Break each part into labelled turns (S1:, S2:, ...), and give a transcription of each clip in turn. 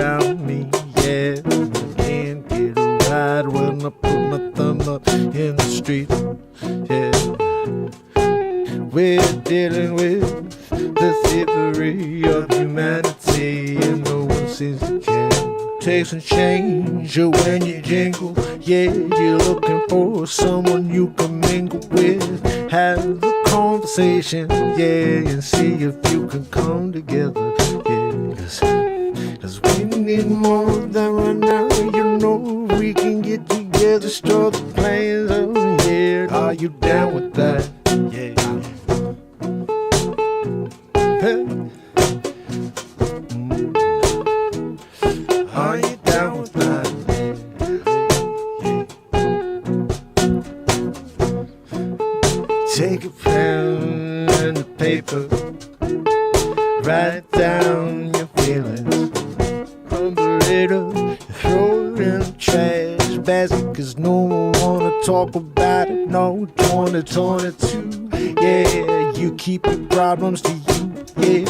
S1: around me, yeah. I can't get a ride when I put my thumb up in the street, yeah. We're dealing with the thievery of humanity, and no one seems to care. Takes and change when you jingle, yeah. You're looking for someone you can mingle with, have a conversation, yeah, and see if you can come together, yeah. Cause we need more than right now, you know. We can get together, start the plans, oh yeah. Are you down with that? Yeah. Hey. Are you down with that? Yeah. Take a pen and a paper, write down your feelings, crumble it up, throw it in the trash basket, cause no one wanna talk about it, no 2022, yeah. You keep your problems to you, yeah.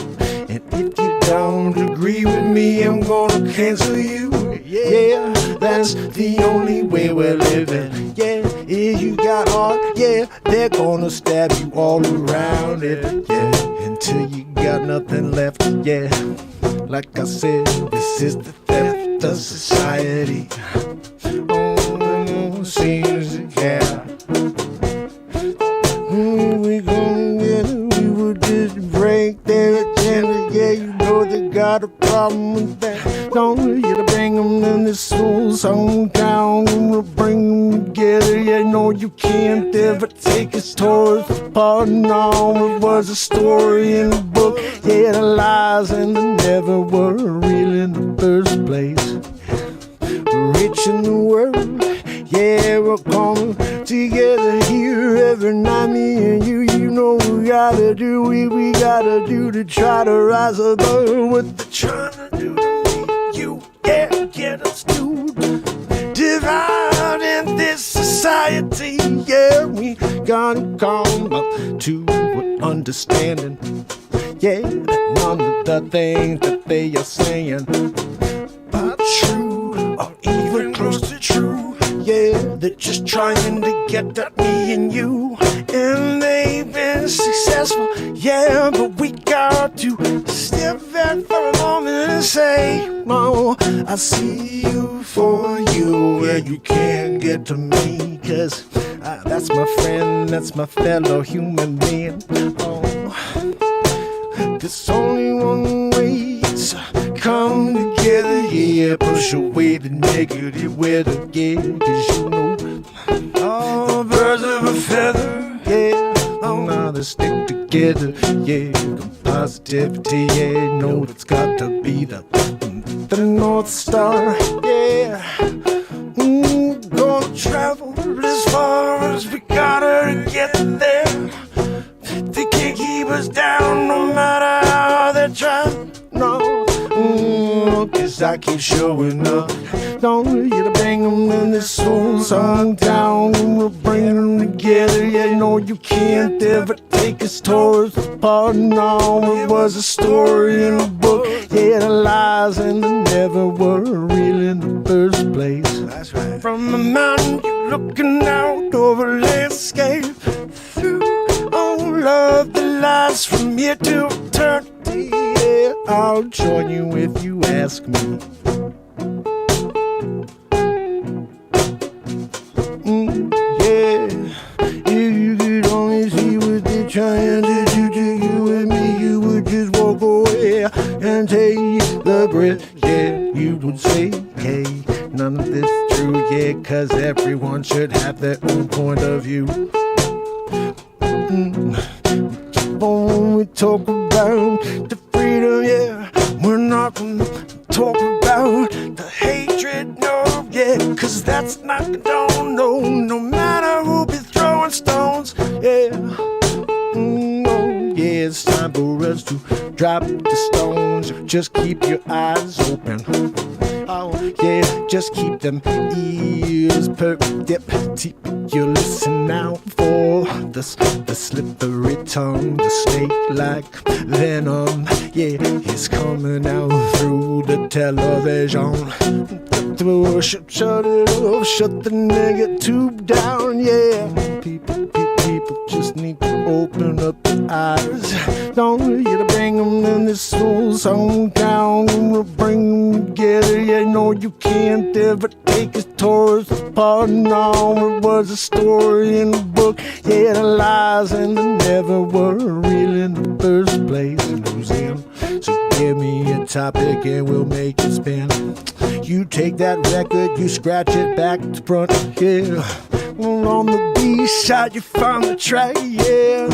S1: And if you don't agree with me, I'm gonna cancel you, yeah. That's the only way we're living, yeah. If you got heart, yeah, they're gonna stab you all around it, yeah. Until you got nothing left, yeah. Like I said, this is the theft of society. Oh, seems to care. We gonna get it, we would just break their agenda, yeah. You know they got a problem with that. Don't you to bring them in this soul song down, and we'll bring them together, yeah. No, you can't ever take us towards apart, no. It was a story in a book, yeah. The lies and the never were real in the first place. We're rich in the world, yeah. We're coming together here every night, me and you. You know we gotta do, we gotta do to try to rise above what they're trying to do to me, you, yeah. Get us to divide in this society, yeah. We gotta come up to an understanding, yeah, that none of the things that they are saying are true or even close to true, yeah. They're just trying to get at me and you, and they've been successful, yeah. But we got to step back for a moment and say, no, I see you for you, and you can't get to me, cause that's my friend, that's my fellow human being. Oh, there's only one way to come together, yeah. Push away the negative weather, yeah. Cause you know, all birds of a feather, yeah. Oh, now they stick together, yeah. Positivity, yeah. No, it's got to be the North Star, yeah. Gonna travel as far as we gotta get there. They can't keep us down no matter how they try, no. Cause I keep showing up. Don't you to bring them in this soul song down, and we'll bring them together, yeah. No, you can't ever take us towards apart, no. It was a story in a book, yeah. The lies and the never were real in the first place. That's right. From a mountain you're looking out over a landscape, through all of the lies from here to eternity, yeah. I'll join you if you ask me. Yeah, if you could only see what they're trying to do to you and me, you would just walk away and take the breath, yeah. You would say, hey, none of this true, yeah. Cause everyone should have their own point of view. When we talk about the freedom, yeah, we're not gonna talk about the hatred, no, yeah. Cause that's not condoned, no matter who be throwing stones, yeah. Oh, yeah, it's time for us to drop the stones. Just keep your eyes open. while. Yeah, just keep them ears perked up. You listen out for the slippery tongue, the snake-like venom. Yeah, it's coming out through the television. Shut it off, shut the nigga tube down. Yeah, people just need to open up their eyes. Don't you to bring them in this small song town. We'll bring them together. Yeah, no, you can't ever take us tours apart. No, it was a story in the book. Yeah, the lies and the never were real in the first place. Museum. So give me a topic and we'll make it spin. You take that record, you scratch it back to front, yeah. On the B-side, you find the track, yeah.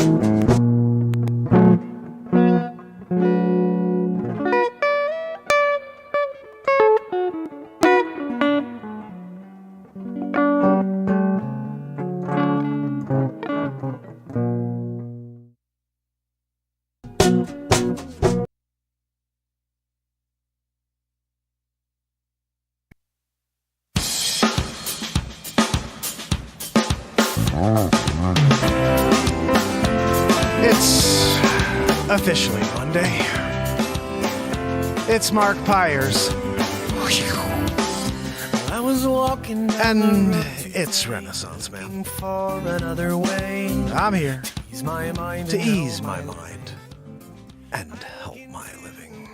S2: It's officially Monday. It's Mark Pires.
S3: I was walking
S2: and it's Renaissance Man.
S3: For another way.
S2: I'm here
S3: Ease my mind
S2: to ease my mind and help my living.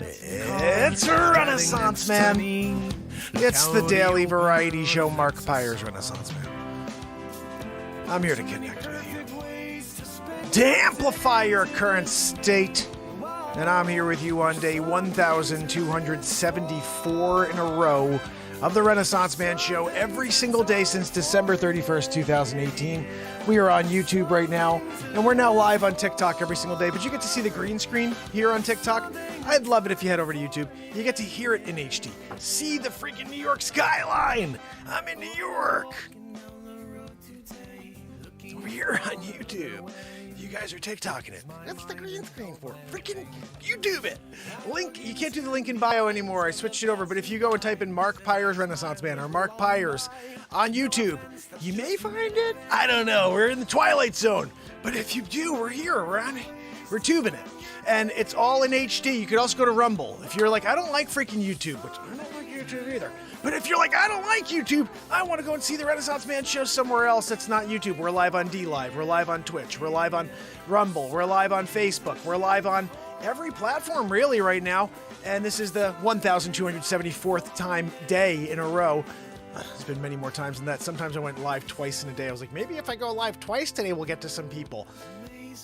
S2: It's Renaissance Man. It's the daily variety show Mark Pires Renaissance Man. I'm here to connect with you, to amplify your current state. And I'm here with you on day 1,274 in a row of the Renaissance Man Show every single day since December 31st, 2018. We are on YouTube right now, and we're now live on TikTok every single day, but you get to see the green screen here on TikTok. I'd love it if you head over to YouTube. You get to hear it in HD. See the freaking New York skyline. I'm in New York. Over here on YouTube. You guys are TikToking it. That's the green screen for. Freaking YouTube it. Link, you can't do the link in bio anymore. I switched it over, but if you go and type in Mark Pires Renaissance Man or Mark Pires on YouTube, you may find it. I don't know. We're in the Twilight Zone. But if you do, we're here. We're tubing it. And it's all in HD. You could also go to Rumble. If you're like, I don't like freaking YouTube, which I don't like YouTube either. But if you're like, I don't like YouTube, I want to go and see the Renaissance Man Show somewhere else that's not YouTube. We're live on D-Live. We're live on Twitch. We're live on Rumble. We're live on Facebook. We're live on every platform really right now. And this is the 1,274th day in a row. There's been many more times than that. Sometimes I went live twice in a day. I was like, maybe if I go live twice today, we'll get to some people.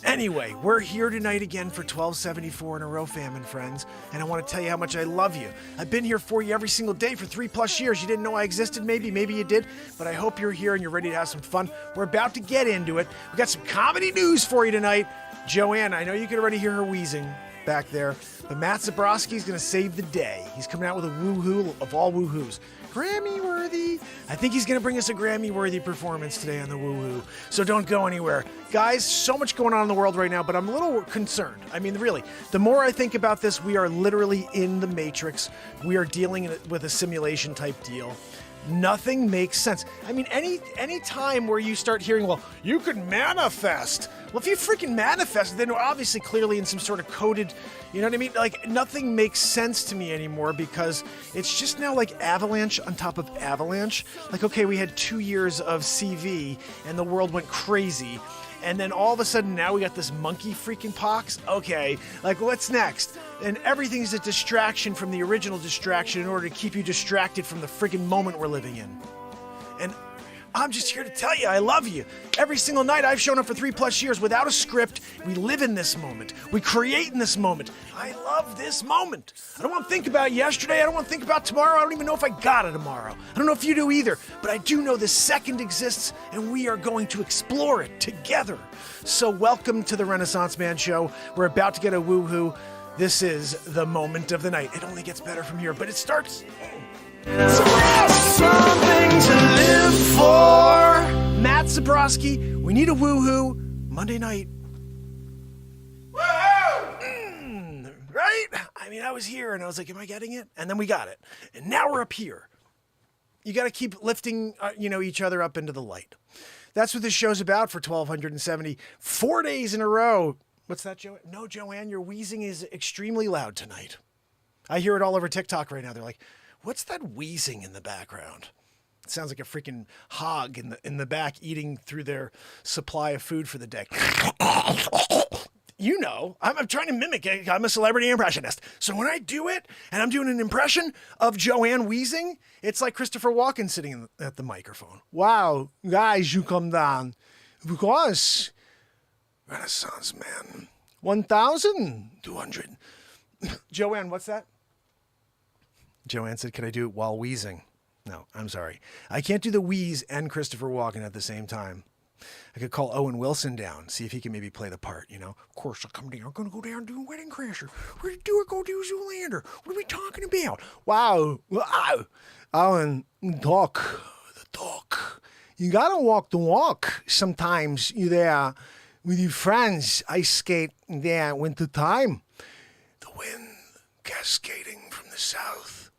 S2: Anyway, we're here tonight again for 1274 in a row, fam and friends, and I want to tell you how much I love you. I've been here for you every single day for 3+ years. You didn't know I existed, maybe you did, but I hope you're here and you're ready to have some fun. We're about to get into it. We got some comedy news for you tonight. Joanne, I know you can already hear her wheezing back there, but Matt Zabrowski's going to save the day. He's coming out with a woohoo of all woohoos. Grammy-worthy. I think he's going to bring us a Grammy-worthy performance today on the woohoo. So don't go anywhere. Guys, so much going on in the world right now, but I'm a little concerned. I mean, really, the more I think about this, we are literally in the Matrix. We are dealing with a simulation type deal. Nothing makes sense. I mean, any time where you start hearing, well, you can manifest. Well, if you freaking manifest, then we're obviously clearly in some sort of coded, you know what I mean? Like, nothing makes sense to me anymore because it's just now like avalanche on top of avalanche. Like, okay, we had 2 years of CV and the world went crazy. And then all of a sudden now we got this monkey freaking pox. Okay, like what's next? And everything's a distraction from the original distraction in order to keep you distracted from the freaking moment we're living in. And I'm just here to tell you I love you. Every single night I've shown up for 3+ years without a script. We live in this moment. We create in this moment. I love this moment. I don't want to think about yesterday. I don't want to think about tomorrow. I don't even know if I got it tomorrow. I don't know if you do either. But I do know this second exists and we are going to explore it together. So welcome to the Renaissance Man Show. We're about to get a woohoo. This is the moment of the night. It only gets better from here, but it starts... So something to live for. Matt Zabrowski, we need a woohoo Monday night. Woohoo! Right? I mean, I was here and I was like, am I getting it? And then we got it. And now we're up here. You got to keep lifting, each other up into the light. That's what this show's about for 1,270, 4 days in a row. What's that, Joanne? No, Joanne, your wheezing is extremely loud tonight. I hear it all over TikTok right now. They're like, what's that wheezing in the background? It sounds like a freaking hog in the back eating through their supply of food for the day. I'm trying to mimic it. I'm a celebrity impressionist. So when I do it and I'm doing an impression of Joanne wheezing, it's like Christopher Walken sitting at the microphone.
S1: Wow, guys, you come down. Because
S2: Renaissance Man.
S1: 1,200.
S2: Joanne, what's that? Joanne said, can I do it while wheezing? No, I'm sorry. I can't do the wheeze and Christopher Walken at the same time. I could call Owen Wilson down, see if he can maybe play the part, Of course, I'll come down. I'm going to go down and do Wedding Crasher. We're going to do it, go do Zoolander. What are we talking about?
S1: Wow. Alan, talk.
S2: The talk.
S1: You got to walk the walk. Sometimes you're there with your friends. Ice skate there winter time.
S2: The wind cascading from the south.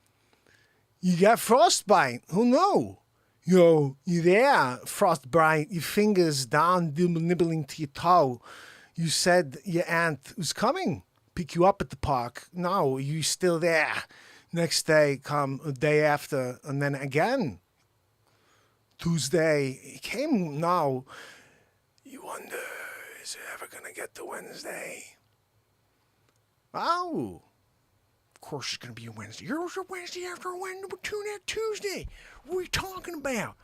S1: You got frostbite. Who know? You there, frostbite, your fingers down, nibbling to your toe. You said your aunt was coming, pick you up at the park. No, you still there. Next day, come a day after, and then again. Tuesday, he came now.
S2: You wonder, is it ever going to get to Wednesday?
S1: Oh.
S2: Of course it's going to be a Wednesday. Here's a Wednesday after a Wednesday. We'll tune out Tuesday. What are we talking about?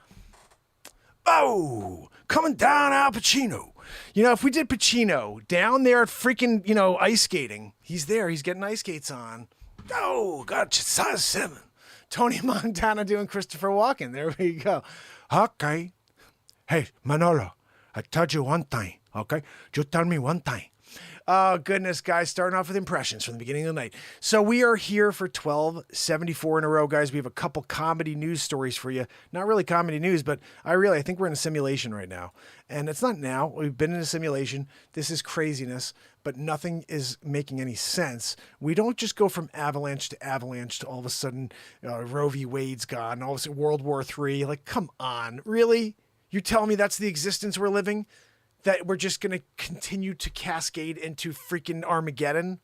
S2: Oh, coming down Al Pacino. If we did Pacino down there at freaking, ice skating, he's there. He's getting ice skates on. Oh, got size 7. Tony Montana doing Christopher Walken. There we go.
S1: Okay. Hey, Manolo, I told you one time, okay? Just tell me one time.
S2: Oh, goodness, guys, starting off with impressions from the beginning of the night. So we are here for 1274 in a row, guys. We have a couple comedy news stories for you. Not really comedy news, but I think we're in a simulation right now. And it's not now. We've been in a simulation. This is craziness, but nothing is making any sense. We don't just go from avalanche to all of a sudden Roe v. Wade's gone, all of a sudden World War III. Like, come on, really? You're telling me that's the existence we're living? That we're just going to continue to cascade into freaking Armageddon?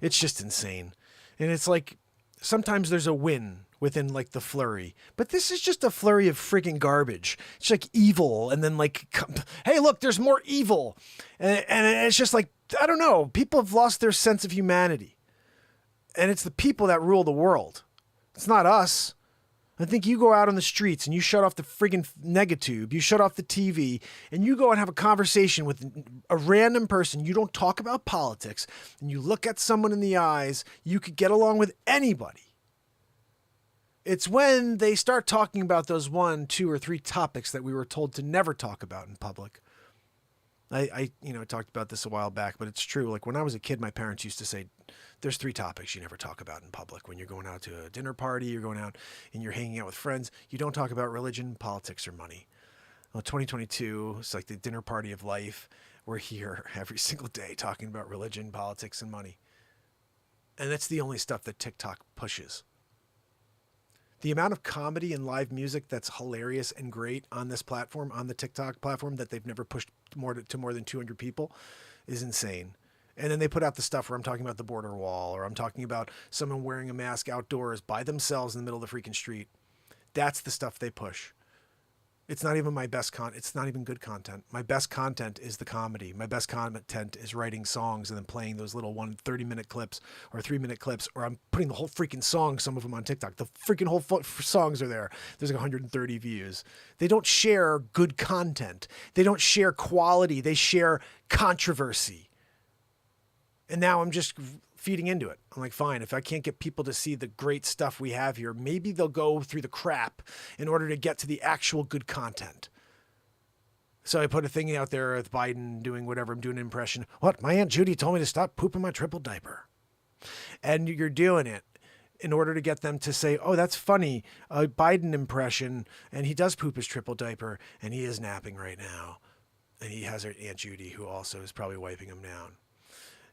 S2: It's just insane. And it's like, sometimes there's a win within like the flurry, but this is just a flurry of freaking garbage. It's like evil. And then like, hey, look, there's more evil. And it's just like, I don't know. People have lost their sense of humanity. And it's the people that rule the world. It's not us. I think you go out on the streets and you shut off the friggin' negatube, you shut off the TV, and you go and have a conversation with a random person. You don't talk about politics, and you look at someone in the eyes, you could get along with anybody. It's when they start talking about those 1, 2, or 3 topics that we were told to never talk about in public. I talked about this a while back, but it's true. Like when I was a kid, my parents used to say, there's 3 topics you never talk about in public. When you're going out to a dinner party, you're going out and you're hanging out with friends, you don't talk about religion, politics, or money. Well, 2022, it's like the dinner party of life. We're here every single day talking about religion, politics, and money. And that's the only stuff that TikTok pushes. The amount of comedy and live music that's hilarious and great on this platform, on the TikTok platform, that they've never pushed to more than 200 people is insane. And then they put out the stuff where I'm talking about the border wall, or I'm talking about someone wearing a mask outdoors by themselves in the middle of the freaking street. That's the stuff they push. It's not even my best it's not even good content. My best content is the comedy. My best content is writing songs and then playing those little 30-minute clips or 3-minute clips, or I'm putting the whole freaking song, some of them on TikTok. The freaking whole songs are there. There's like 130 views. They don't share good content. They don't share quality. They share controversy. And now I'm just feeding into it. I'm like, fine, if I can't get people to see the great stuff we have here, maybe they'll go through the crap in order to get to the actual good content. So I put a thing out there with Biden doing whatever. I'm doing an impression. What? My Aunt Judy told me to stop pooping my triple diaper. And you're doing it in order to get them to say, oh, that's funny, a Biden impression, and he does poop his triple diaper, and he is napping right now. And he has her Aunt Judy, who also is probably wiping him down.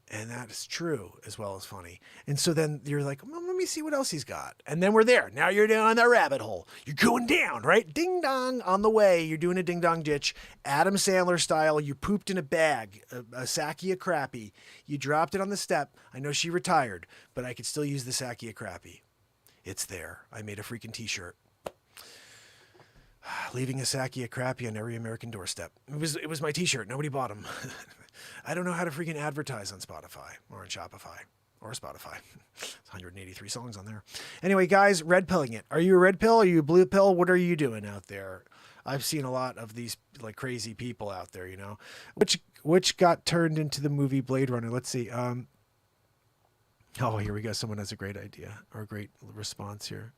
S2: And that is true as well as funny. And so then you're like, well, let me see what else he's got. And then we're there. Now you're down the rabbit hole. You're going down, right? Ding dong on the way. You're doing a ding dong ditch. Adam Sandler style. You pooped in a bag, a sackie of crappy. You dropped it on the step. I know she retired, but I could still use the sackie of crappy. It's there. I made a freaking t-shirt. Leaving a sackie of crappy on every American doorstep. It was my t-shirt. Nobody bought them. I don't know how to freaking advertise on Spotify or on Shopify or Spotify. 183 songs on there. Anyway, guys, red pilling it. Are you a red pill? Are you a blue pill? What are you doing out there? I've seen a lot of these like crazy people out there, you know, which got turned into the movie Blade Runner. Let's see. Oh, here we go. Someone has a great idea or a great response here.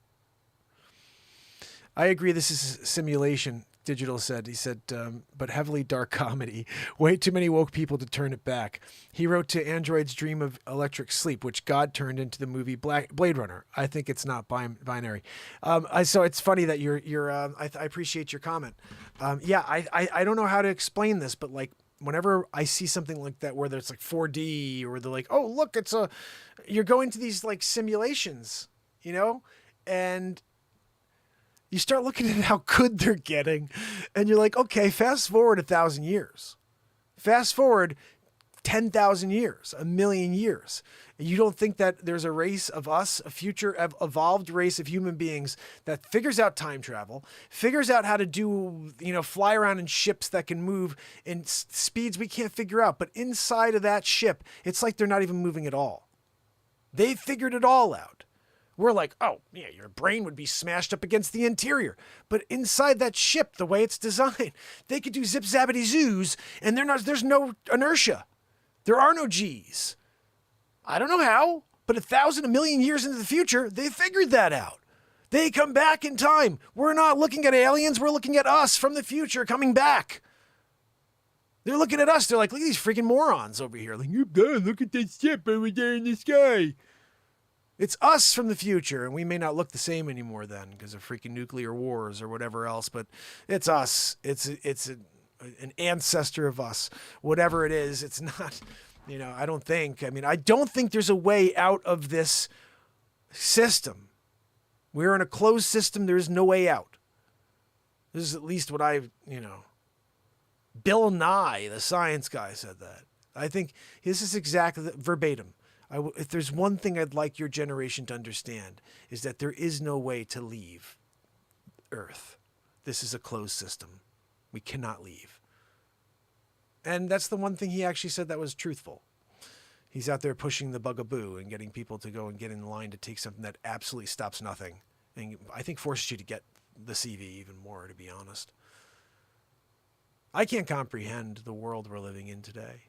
S2: I agree. This is simulation. Digital said, he said, but heavily dark comedy. Way too many woke people to turn it back. He wrote to Android's Dream of Electric Sleep, which God turned into the movie Blade Runner. I think it's not binary. So it's funny that I appreciate your comment. Yeah, I don't know how to explain this, but like whenever I see something like that, where there's like 4D or they're like, oh, look, you're going to these like simulations, you know, and you start looking at how good they're getting and you're like, okay, fast forward 1,000 years, fast forward 10,000 years, 1,000,000 years. You don't think that there's a race of us, a future evolved race of human beings that figures out time travel, figures out how to do, you know, fly around in ships that can move in speeds we can't figure out. But inside of that ship, it's like they're not even moving at all. They figured it all out. We're like, oh, yeah, your brain would be smashed up against the interior. But inside that ship, the way it's designed, they could do zip-zappity-zoos, and there's no inertia. There are no G's. I don't know how, but 1,000, 1,000,000 years into the future, they figured that out. They come back in time. We're not looking at aliens. We're looking at us from the future coming back. They're looking at us. They're like, look at these freaking morons over here. Like, look at that ship over there in the sky. It's us from the future, and we may not look the same anymore then because of freaking nuclear wars or whatever else, but it's us. It's an ancestor of us. Whatever it is, it's not, you know, I don't think there's a way out of this system. We're in a closed system. There's no way out. This is at least what Bill Nye, the science guy, said that. I think this is exactly verbatim. If there's one thing I'd like your generation to understand is that there is no way to leave Earth. This is a closed system. We cannot leave. And that's the one thing he actually said that was truthful. He's out there pushing the bugaboo and getting people to go and get in line to take something that absolutely stops nothing. And I think forces you to get the CV even more, to be honest. I can't comprehend the world we're living in today.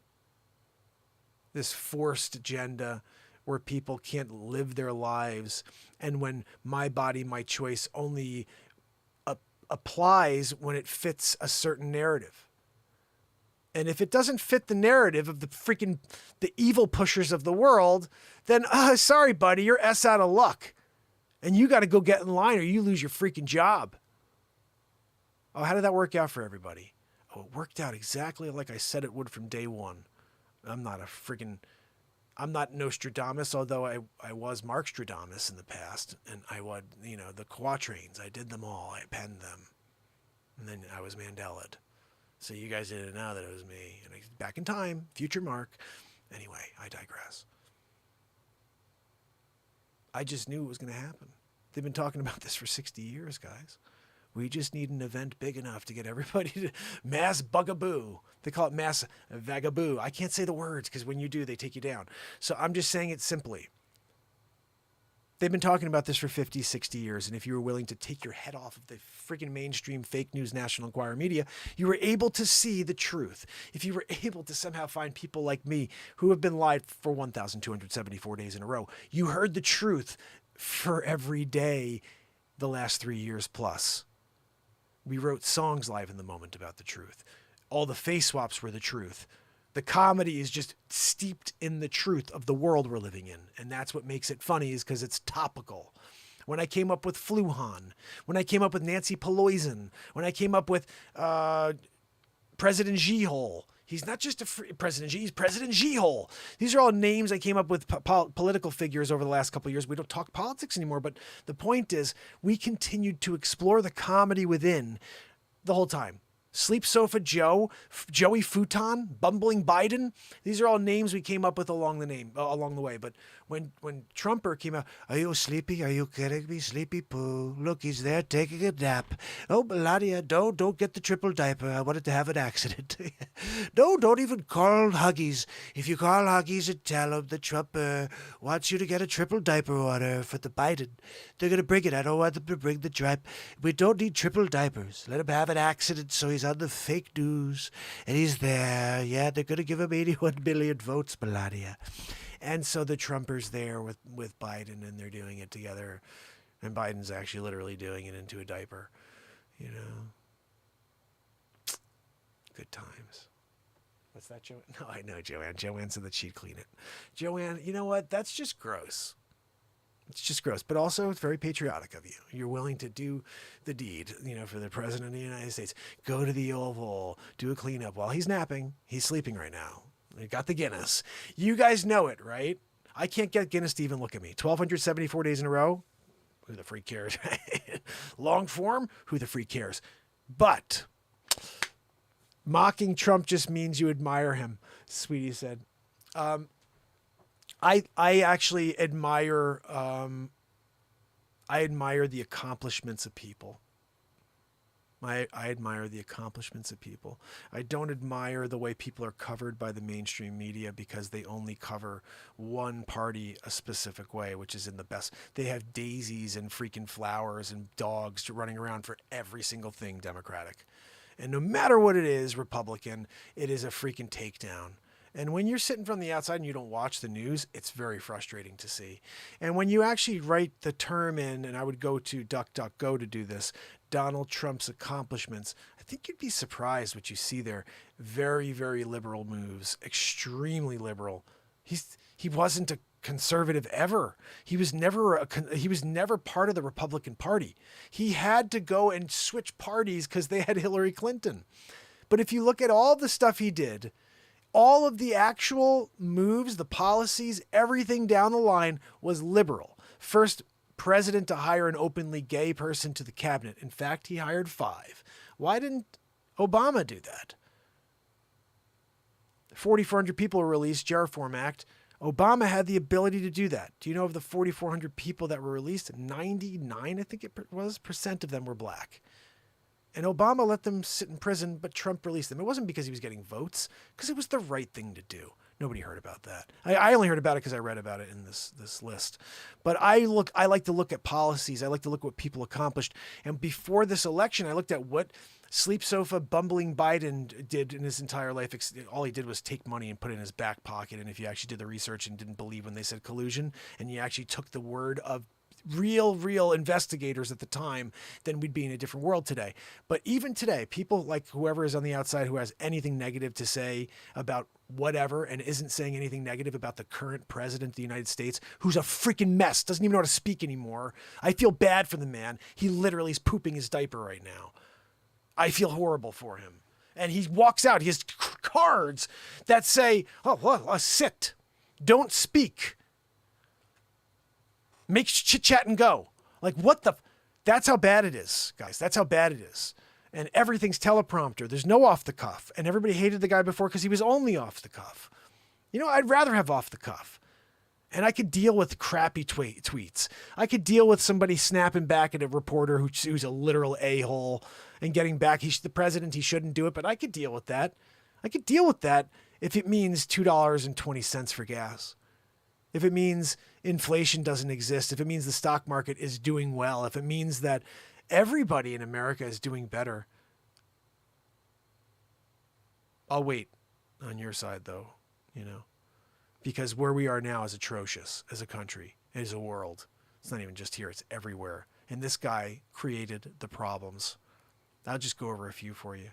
S2: This forced agenda where people can't live their lives, and when my body, my choice only applies when it fits a certain narrative. And if it doesn't fit the narrative of the evil pushers of the world, then sorry, buddy, you're out of luck. And you got to go get in line or you lose your freaking job. Oh, how did that work out for everybody? Oh, it worked out exactly like I said it would from day one. I'm not Nostradamus, although I was Mark Stradamus in the past, and I would, the quatrains, I did them all, I penned them, and then I was Mandela'd. So you guys didn't know that it was me, and back in time, future Mark. Anyway, I digress. I just knew it was going to happen. They've been talking about this for 60 years, guys. We just need an event big enough to get everybody to mass bugaboo. They call it mass vagaboo. I can't say the words because when you do, they take you down. So I'm just saying it simply. They've been talking about this for 50, 60 years. And if you were willing to take your head off of the freaking mainstream fake news National Enquirer media, you were able to see the truth. If you were able to somehow find people like me who have been lied for 1,274 days in a row, you heard the truth for every day the last 3 years plus. We wrote songs live in the moment about the truth. All the face swaps were the truth. The comedy is just steeped in the truth of the world we're living in. And that's what makes it funny, is because it's topical. When I came up with Fluhan, when I came up with Nancy Pelosi, when I came up with President G-Hole, He's not just President G, he's President G-hole. These are all names I came up with, political figures over the last couple of years. We don't talk politics anymore, but the point is we continued to explore the comedy within the whole time. Sleep Sofa Joe, Joey Futon, Bumbling Biden. These are all names we came up with along the way. But when Trumper came out, are you sleepy? Are you kidding me? Sleepy poo. Look, he's there taking a nap. Oh, Melania, don't get the triple diaper. I wanted to have an accident. No, don't even call Huggies. If you call Huggies and tell them the Trumper wants you to get a triple diaper order for the Biden, they're going to bring it. I don't want them to bring the drip. We don't need triple diapers. Let him have an accident so he's on the fake news, and he's there. Yeah, they're going to give him 81 million votes, Melania. And so the Trumpers there with Biden, and they're doing it together, and Biden's actually literally doing it into a diaper. You know, good times. What's that, Joanne? No, I know Joanne. Joanne said that she'd clean it. Joanne, you know what? That's just gross. It's just gross, but also it's very patriotic of you. You're willing to do the deed, you know, for the president of the United States. Go to the Oval, do a cleanup while he's napping. He's sleeping right now. He got the Guinness. You guys know it, right? I can't get Guinness to even look at me. 1,274 days in a row. Who the freak cares? Long form. Who the freak cares? But mocking Trump just means you admire him, Sweetie said. I actually admire the accomplishments of people. I admire the accomplishments of people. I don't admire the way people are covered by the mainstream media because they only cover one party a specific way, which is in the best. They have daisies and freaking flowers and dogs running around for every single thing Democratic. And no matter what it is, Republican, it is a freaking takedown. And when you're sitting from the outside and you don't watch the news, it's very frustrating to see. And when you actually write the term in, and I would go to DuckDuckGo to do this, Donald Trump's accomplishments, I think you'd be surprised what you see there. Very, very liberal moves, extremely liberal. He wasn't a conservative ever. He was never part of the Republican Party. He had to go and switch parties because they had Hillary Clinton. But if you look at all the stuff he did, all of the actual moves, the policies, everything down the line was liberal. First president to hire an openly gay person to the cabinet. In fact, he hired 5. Why didn't Obama do that? 4,400 people were released, Reform Act. Obama had the ability to do that. Do you know of the 4,400 people that were released? 99, I think it was, percent of them were black. And Obama let them sit in prison, but Trump released them. It wasn't because he was getting votes, because it was the right thing to do. Nobody heard about that. I only heard about it because I read about it in this list. But I like to look at policies. I like to look at what people accomplished. And before this election, I looked at what Sleep Sofa Bumbling Biden did in his entire life. All he did was take money and put it in his back pocket. And if you actually did the research and didn't believe when they said collusion, and you actually took the word of real investigators at the time, then we'd be in a different world today. But even today, people like whoever is on the outside who has anything negative to say about whatever and isn't saying anything negative about the current president of the United States, who's a freaking mess, doesn't even know how to speak anymore. I feel bad for the man. He literally is pooping his diaper right now. I feel horrible for him. And he walks out. He has cards that say, sit, don't speak. Make chit-chat and go. Like, what the... That's how bad it is, guys. That's how bad it is. And everything's teleprompter. There's no off the cuff. And everybody hated the guy before because he was only off the cuff. You know, I'd rather have off the cuff. And I could deal with crappy tweets. I could deal with somebody snapping back at a reporter who's a literal a-hole and getting back. He's the president. He shouldn't do it. But I could deal with that. I could deal with that if it means $2.20 for gas. If it means inflation doesn't exist, if it means the stock market is doing well, if it means that everybody in America is doing better. I'll wait on your side though, you know, because where we are now is atrocious as a country, as a world. It's not even just here, it's everywhere. And this guy created the problems. I'll just go over a few for you.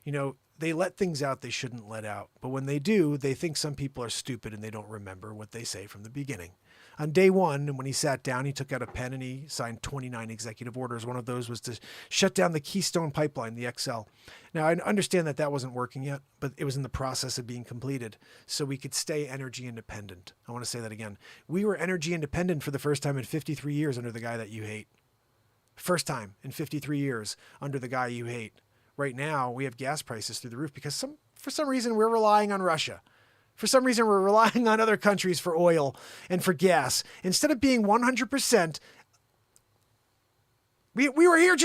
S2: You know, they let things out they shouldn't let out. But when they do, they think some people are stupid and they don't remember what they say from the beginning. On day one, and when he sat down, he took out a pen and he signed 29 executive orders. One of those was to shut down the Keystone Pipeline, the XL. Now, I understand that that wasn't working yet, but it was in the process of being completed so we could stay energy independent. I want to say that again. We were energy independent for the first time in 53 years under the guy that you hate. First time in 53 years under the guy you hate. Right now, we have gas prices through the roof because for some reason we're relying on Russia. For some reason, we're relying on other countries for oil and for gas. Instead of being 100%, we were here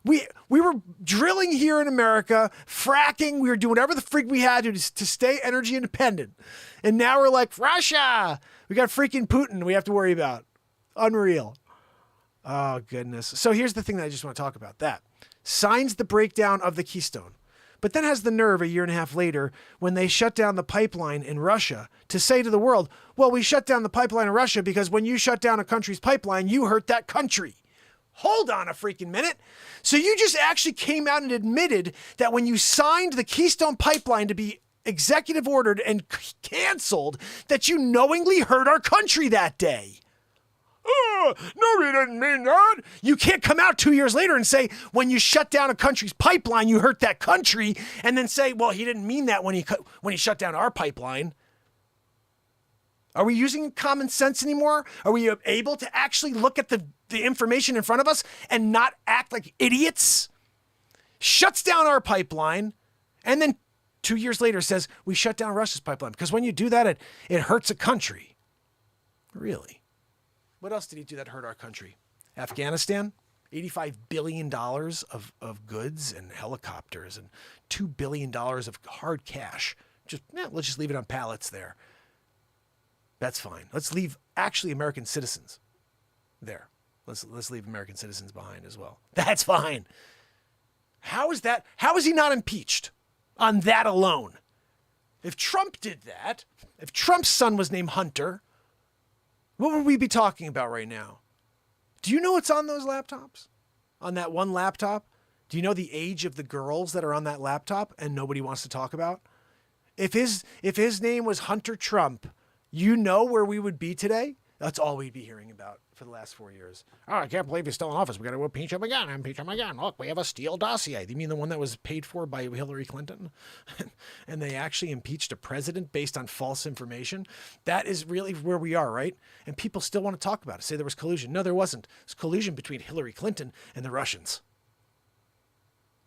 S2: we were drilling here in America, fracking. We were doing whatever the frig we had to stay energy independent. And now we're like, Russia! We got freaking Putin we have to worry about. Unreal. Oh, goodness. So here's the thing that I just want to talk about. That signs the breakdown of the Keystone. But then has the nerve a year and a half later when they shut down the pipeline in Russia to say to the world, well, we shut down the pipeline in Russia because when you shut down a country's pipeline, you hurt that country. Hold on a freaking minute. So you just actually came out and admitted that when you signed the Keystone Pipeline to be executive ordered and canceled, that you knowingly hurt our country that day. Oh, no, he didn't mean that. You can't come out 2 years later and say, when you shut down a country's pipeline, you hurt that country, and then say, well, he didn't mean that when he shut down our pipeline. Are we using common sense anymore? Are we able to actually look at the information in front of us and not act like idiots? Shuts down our pipeline, and then 2 years later says, we shut down Russia's pipeline. Because when you do that, it hurts a country. Really? What else did he do that hurt our country? Afghanistan, $85 billion of goods and helicopters and $2 billion of hard cash. Let's just leave it on pallets there. That's fine. Let's leave actually American citizens there. Let's leave American citizens behind as well. That's fine. How is that? How is he not impeached on that alone? If Trump did that, if Trump's son was named Hunter, what would we be talking about right now? Do you know what's on those laptops? On that one laptop? Do you know the age of the girls that are on that laptop and nobody wants to talk about? If his name was Hunter Trump, you know where we would be today? That's all we'd be hearing about for the last 4 years. Oh, I can't believe he's still in office. We got to impeach him again. Impeach him again. Look, we have a Steele dossier. You mean the one that was paid for by Hillary Clinton? And they actually impeached a president based on false information? That is really where we are, right? And people still want to talk about it. Say there was collusion. No, there wasn't. It's collusion between Hillary Clinton and the Russians.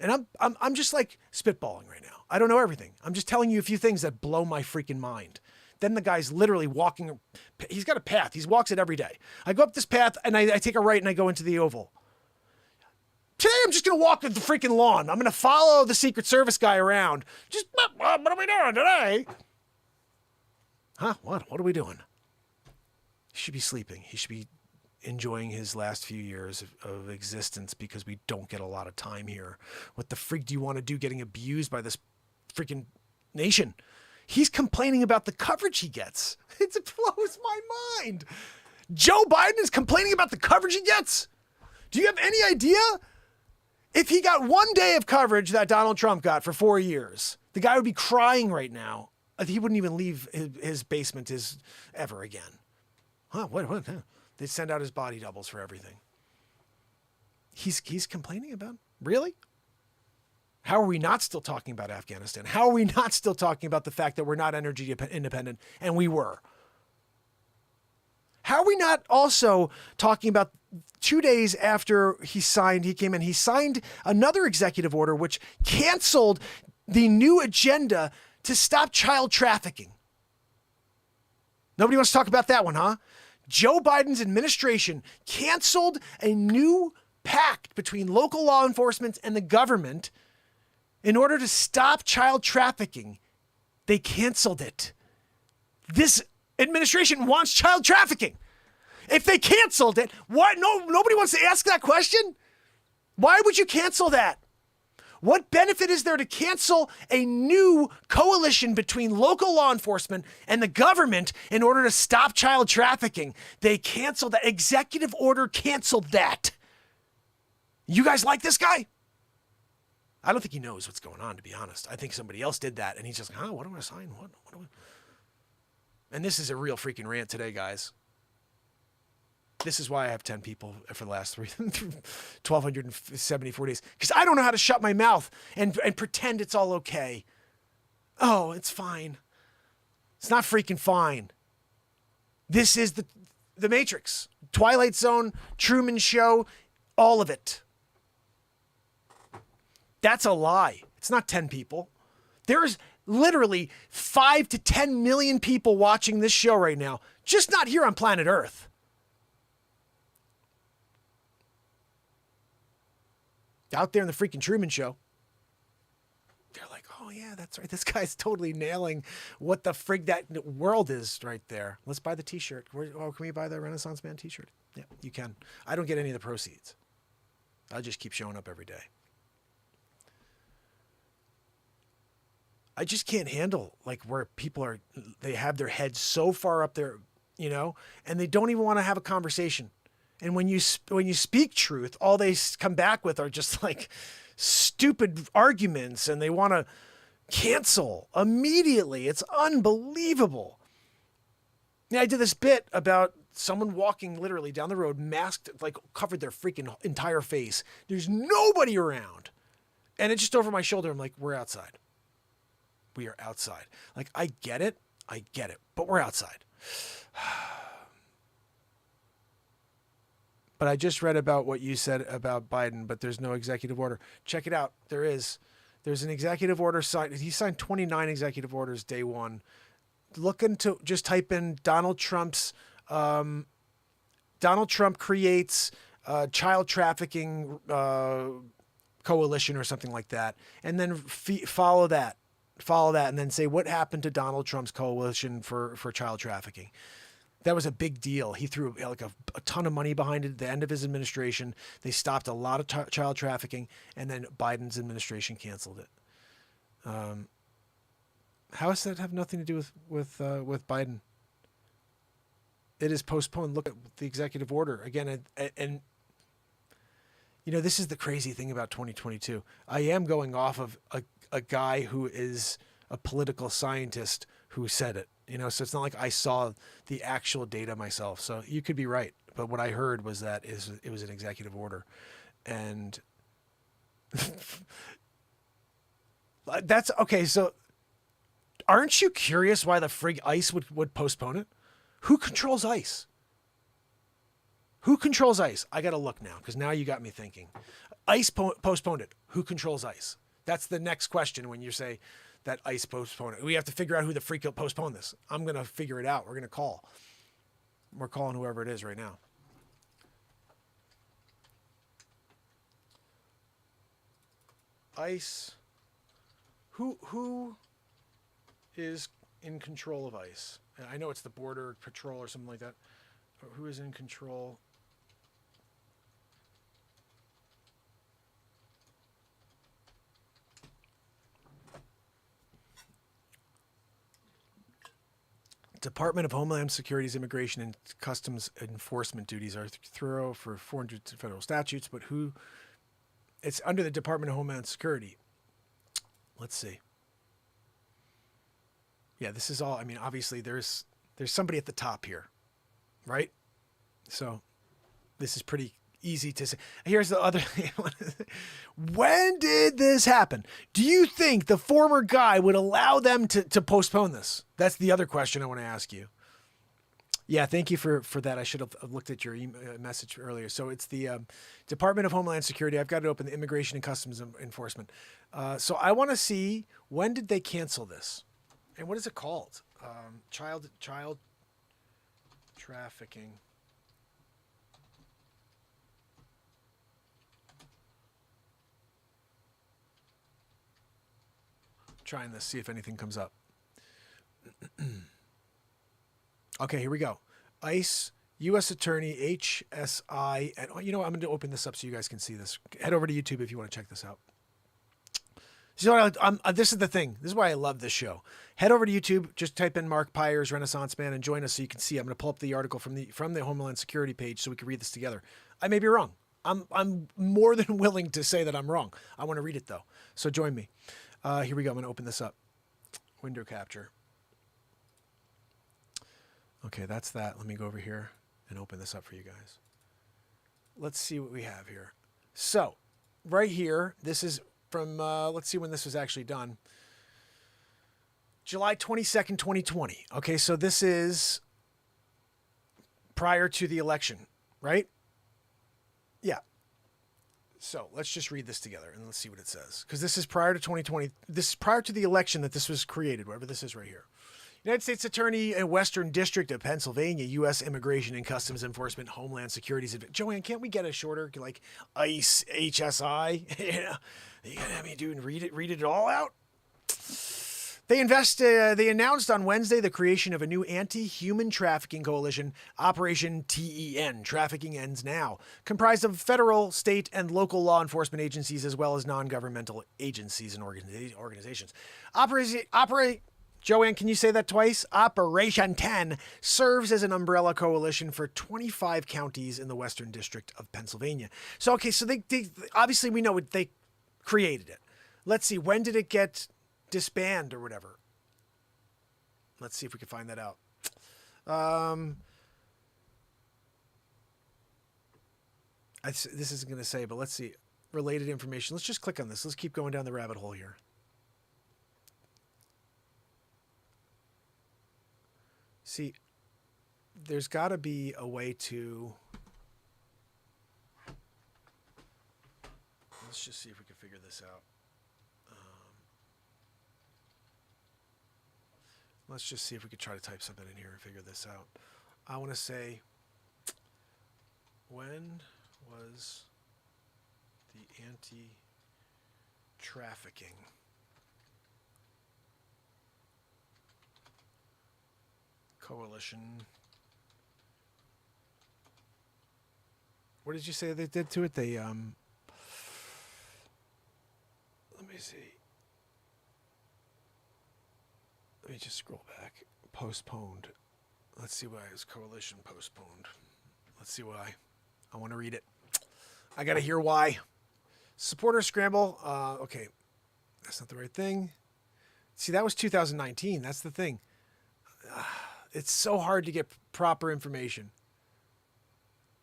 S2: And I'm just like spitballing right now. I don't know everything. I'm just telling you a few things that blow my freaking mind. Then the guy's literally walking. He's got a path. He walks it every day. I go up this path and I take a right and I go into the Oval. Today I'm just going to walk the freaking lawn. I'm going to follow the Secret Service guy around. Just, what are we doing today? Huh? What are we doing? He should be sleeping. He should be enjoying his last few years of existence because we don't get a lot of time here. What the freak do you want to do getting abused by this freaking nation? He's complaining about the coverage he gets. It blows my mind. Joe Biden is complaining about the coverage he gets. Do you have any idea? If he got 1 day of coverage that Donald Trump got for 4 years, the guy would be crying right now. He wouldn't even leave his basement ever again. Huh? What? They send out his body doubles for everything. He's complaining about it? Really? How are we not still talking about Afghanistan? How are we not still talking about the fact that we're not energy independent? And we were. How are we not also talking about 2 days after he signed another executive order which canceled the new agenda to stop child trafficking? Nobody wants to talk about that one, huh? Joe Biden's administration canceled a new pact between local law enforcement and the government in order to stop child trafficking. They canceled it. This administration wants child trafficking. If they canceled it, what? Nobody wants to ask that question. Why would you cancel that? What benefit is there to cancel a new coalition between local law enforcement and the government in order to stop child trafficking? They canceled that. Executive order canceled that. You guys like this guy? I don't think he knows what's going on, to be honest. I think somebody else did that, and he's just, what do I sign? What do I? And this is a real freaking rant today, guys. This is why I have 10 people for the last 1,274 days. Because I don't know how to shut my mouth and pretend it's all okay. Oh, it's fine. It's not freaking fine. This is the Matrix. Twilight Zone, Truman Show, all of it. That's a lie. It's not 10 people. There's literally 5 to 10 million people watching this show right now, just not here on planet Earth. Out there in the freaking Truman Show. They're like, oh yeah, that's right. This guy's totally nailing what the frig that world is right there. Let's buy the t-shirt. Can we buy the Renaissance Man t-shirt? Yeah, you can. I don't get any of the proceeds. I'll just keep showing up every day. I just can't handle like where people they have their heads so far up there, and they don't even want to have a conversation. And when you speak truth, all they come back with are just like stupid arguments, and they want to cancel immediately. It's unbelievable. Yeah, I did this bit about someone walking literally down the road, masked, like covered their freaking entire face. There's nobody around. And it's just over my shoulder. I'm like, we're outside. We are outside. Like, I get it, but we're outside. But I just read about what you said about Biden, but there's no executive order. Check it out. There's an executive order signed. He signed 29 executive orders day one. Just type in Donald Trump creates child trafficking coalition or something like that. And then follow that and then say, what happened to Donald Trump's coalition for child trafficking? That was a big deal. He threw like a ton of money behind it at the end of his administration. They stopped a lot of child trafficking, and then Biden's administration canceled it. How does that have nothing to do with Biden? It is postponed. Look at the executive order again, and this is the crazy thing about 2022. I am going off of a guy who is a political scientist who said it. So it's not like I saw the actual data myself. So you could be right. But what I heard was that it was an executive order. And that's okay. So aren't you curious why the frig ICE would postpone it? Who controls ICE? Who controls ICE? I got to look now because now you got me thinking. ICE postponed it. Who controls ICE? That's the next question when you say that ICE postponed it. We have to figure out who the freak postponed this. I'm going to figure it out. We're going to call. We're calling whoever it is right now. ICE. Who is in control of ICE? I know it's the Border Patrol or something like that. Who is in control? Department of Homeland Security's immigration and customs enforcement duties are thorough for 400 federal statutes, but it's under the Department of Homeland Security. Let's see. Yeah, this is all, obviously there's somebody at the top here, right? So this is pretty easy to say. Here's the other thing. When did this happen? Do you think the former guy would allow them to postpone this? That's the other question I want to ask you. Yeah, thank you for that. I should have looked at your message earlier. So it's the Department of Homeland Security. I've got it open, the Immigration and Customs Enforcement. So I want to see, when did they cancel this? And what is it called? Child trafficking. Trying to see if anything comes up. Okay, here we go. ICE, U.S. Attorney, HSI, and I'm going to open this up so you guys can see this. Head over to YouTube if you want to check this out. So this is the thing. This is why I love this show. Head over to YouTube. Just type in Mark Pires Renaissance Man and join us so you can see. I'm going to pull up the article from the Homeland Security page so we can read this together. I may be wrong. I'm more than willing to say that I'm wrong. I want to read it though. So join me. Here we go. I'm going to open this up. Window capture. Okay, that's that. Let me go over here. and open this up for you guys. Let's see what we have here. So, right here, this is from, let's see when this was actually done. July 22nd, 2020. Okay, so this is prior to the election, right? Yeah. So let's just read this together and let's see what it says. Because this is prior to 2020. This is prior to the election that this was created, whatever this is right here. United States Attorney in Western District of Pennsylvania, U.S. Immigration and Customs Enforcement, Homeland Security's. Joanne, can't we get a shorter, like ICE, HSI? Yeah. You gotta have me do and read it all out? They announced on Wednesday the creation of a new anti-human trafficking coalition, Operation TEN, Trafficking Ends Now, comprised of federal, state, and local law enforcement agencies, as well as non-governmental agencies and organizations. Joanne, can you say that twice? Operation 10 serves as an umbrella coalition for 25 counties in the Western District of Pennsylvania. So, okay, so they obviously we know they created it. Let's see, when did it get disband or whatever? Let's see if we can find that out. This isn't going to say, but let's see. Related information. Let's just click on this. Let's keep going down the rabbit hole here. See, there's got to be a way to... Let's just see if we can figure this out. Let's just see if we could try to type something in here and figure this out. I want to say, when was the anti-trafficking coalition? What did you say they did to it? They, let me see. Let me just scroll back. Postponed. Let's see why his coalition postponed. Let's see why. I want to read it. I got to hear why. Supporters scramble. Okay. That's not the right thing. See, that was 2019. That's the thing. It's so hard to get proper information.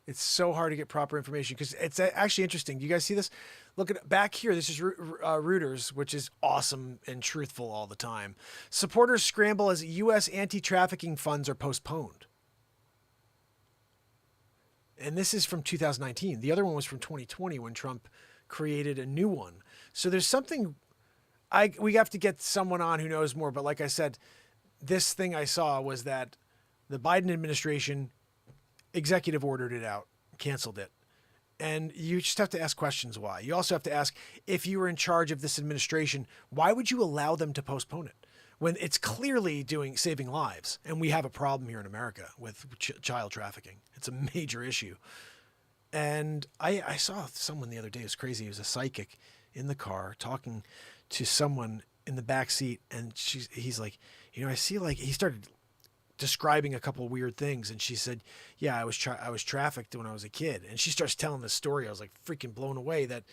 S2: It's so hard to get proper information because it's actually interesting. Do you guys see this? Look at back here. This is Reuters, which is awesome and truthful all the time. Supporters scramble as U.S. anti-trafficking funds are postponed. And this is from 2019. The other one was from 2020 when Trump created a new one. So there's something we have to get someone on who knows more. But like I said, this thing I saw was that the Biden administration executive ordered it out, canceled it. And you just have to ask questions why. You also have to ask, if you were in charge of this administration, why would you allow them to postpone it when it's clearly saving lives? And we have a problem here in America with child trafficking. It's a major issue. And I saw someone the other day, it was crazy. He was a psychic in the car talking to someone in the back seat. And he's like, I see, like, he started describing a couple of weird things, and she said, yeah, I was trafficked when I was a kid. And she starts telling this story. I was like freaking blown away that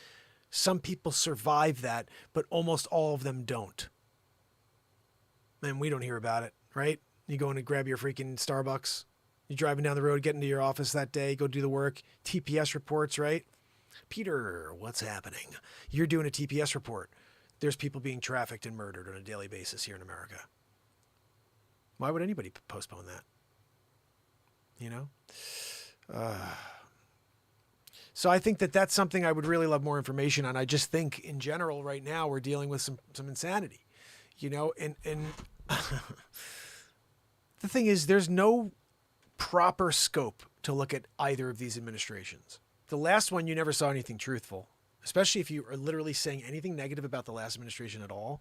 S2: some people survive that, but almost all of them don't. And we don't hear about it, right? You go in and grab your freaking Starbucks, you're driving down the road, getting to your office that day, go do the work, TPS reports, right? Peter, what's happening? You're doing a TPS report. There's people being trafficked and murdered on a daily basis here in America. Why would anybody postpone that? So I think that that's something I would really love more information on. I just think in general right now we're dealing with some insanity, and the thing is there's no proper scope to look at either of these administrations. The last one, you never saw anything truthful, especially if you are literally saying anything negative about the last administration at all,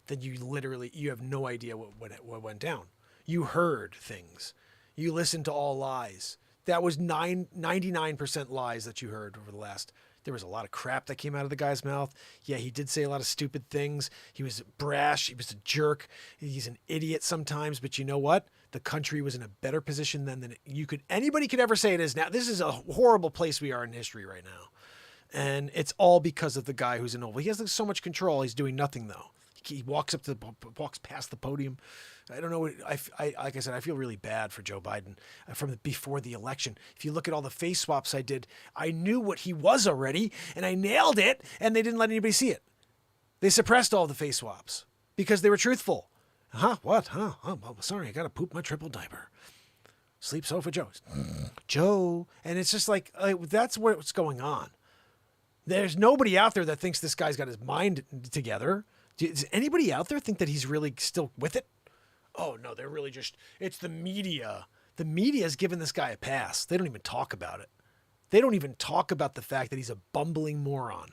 S2: then you have no idea what went down. You heard things. You listened to all lies. That was 99% lies that you heard over the last. There was a lot of crap that came out of the guy's mouth. Yeah, he did say a lot of stupid things. He was brash. He was a jerk. He's an idiot sometimes. But you know what? The country was in a better position then than anybody could ever say it is now. This is a horrible place we are in history right now. And it's all because of the guy who's in Oval. He has so much control. He's doing nothing, though. He he walks past the podium. I don't know. Like I said, I feel really bad for Joe Biden before the election. If you look at all the face swaps I did, I knew what he was already, and I nailed it, and they didn't let anybody see it. They suppressed all the face swaps because they were truthful. What? Oh, sorry, I got to poop my triple diaper. Sleep sofa Joe. And it's just like that's what's going on. There's nobody out there that thinks this guy's got his mind together. Does anybody out there think that he's really still with it? Oh, no, they're really it's the media. The media has given this guy a pass. They don't even talk about it. They don't even talk about the fact that he's a bumbling moron.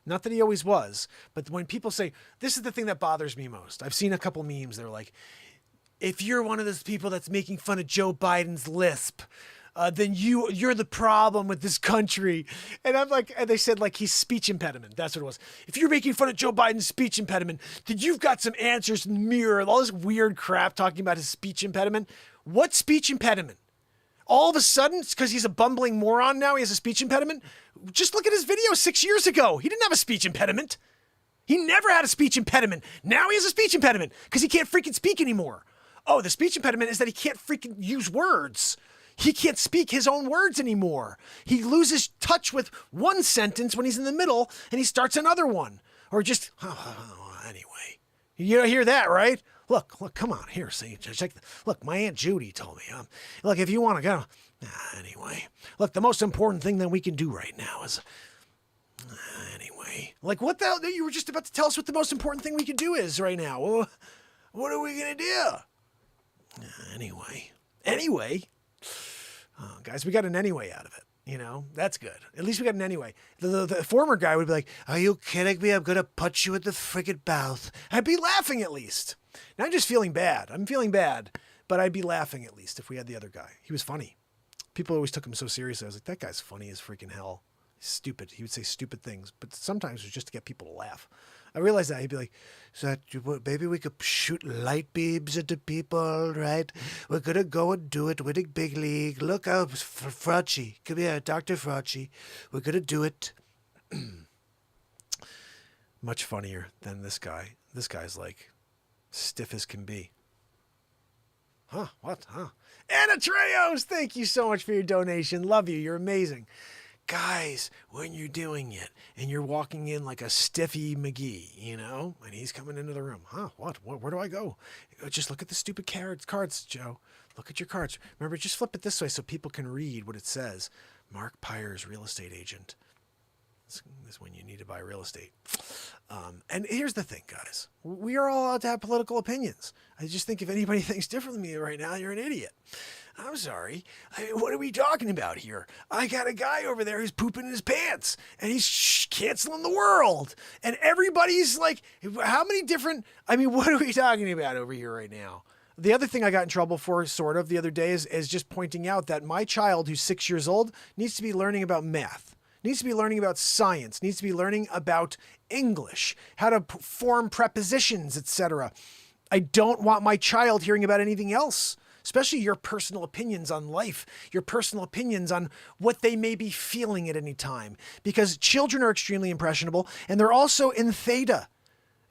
S2: Not that he always was, but when people say, this is the thing that bothers me most. I've seen a couple memes. They're like, if you're one of those people that's making fun of Joe Biden's lisp, then you're the problem with this country. And I'm like, and they said like he's speech impediment. That's what it was. If you're making fun of Joe Biden's speech impediment, then you've got some answers in the mirror. All this weird crap talking about his speech impediment. What speech impediment? All of a sudden, it's because he's a bumbling moron now, he has a speech impediment? Just look at his video 6 years ago. He didn't have a speech impediment. He never had a speech impediment. Now he has a speech impediment because he can't freaking speak anymore. Oh, the speech impediment is that he can't freaking use words. He can't speak his own words anymore. He loses touch with one sentence when he's in the middle and he starts another one. Or just, anyway. You don't hear that, right? Look, come on, here, see, check. Look, my Aunt Judy told me, look, if you want to go, anyway. Look, the most important thing that we can do right now is, anyway. Like, what the hell? You were just about to tell us what the most important thing we can do is right now. Well, what are we going to do? Anyway. Oh, guys, we got an anyway out of it. You know, that's good. At least we got an anyway. The former guy would be like, are you kidding me? I'm going to punch you in the friggin' mouth. I'd be laughing at least. Now I'm just feeling bad. I'm feeling bad, but I'd be laughing at least if we had the other guy. He was funny. People always took him so seriously. I was like, that guy's funny as freaking hell. He's stupid. He would say stupid things, but sometimes it was just to get people to laugh. I realized that. He'd be like, so that maybe we could shoot light beams into people, right? We're going to go and do it, winning big league. Look out, Frauci. Come here, Dr. Frauci. We're going to do it. Much funnier than this guy. This guy's like stiff as can be. What? Anna Treos, thank you so much for your donation. Love you. You're amazing. Guys, when you're doing it and you're walking in like a stiffy McGee, you know, and he's coming into the room. What? Where do I go? Just look at the stupid cards, Joe. Look at your cards. Remember, just flip it this way so people can read what it says. Mark Pires, real estate agent. This is when you need to buy real estate. And here's the thing, guys. We are all allowed to have political opinions. I just think if anybody thinks different than me right now, you're an idiot. I'm sorry. What are we talking about here? I got a guy over there who's pooping in his pants and he's canceling the world. And everybody's like, how many different, what are we talking about over here right now? The other thing I got in trouble for sort of the other day is just pointing out that my child who's 6 years old needs to be learning about math, needs to be learning about science, needs to be learning about English, how to form prepositions, etc. I don't want my child hearing about anything else. Especially your personal opinions on life, your personal opinions on what they may be feeling at any time. Because children are extremely impressionable, and they're also in theta.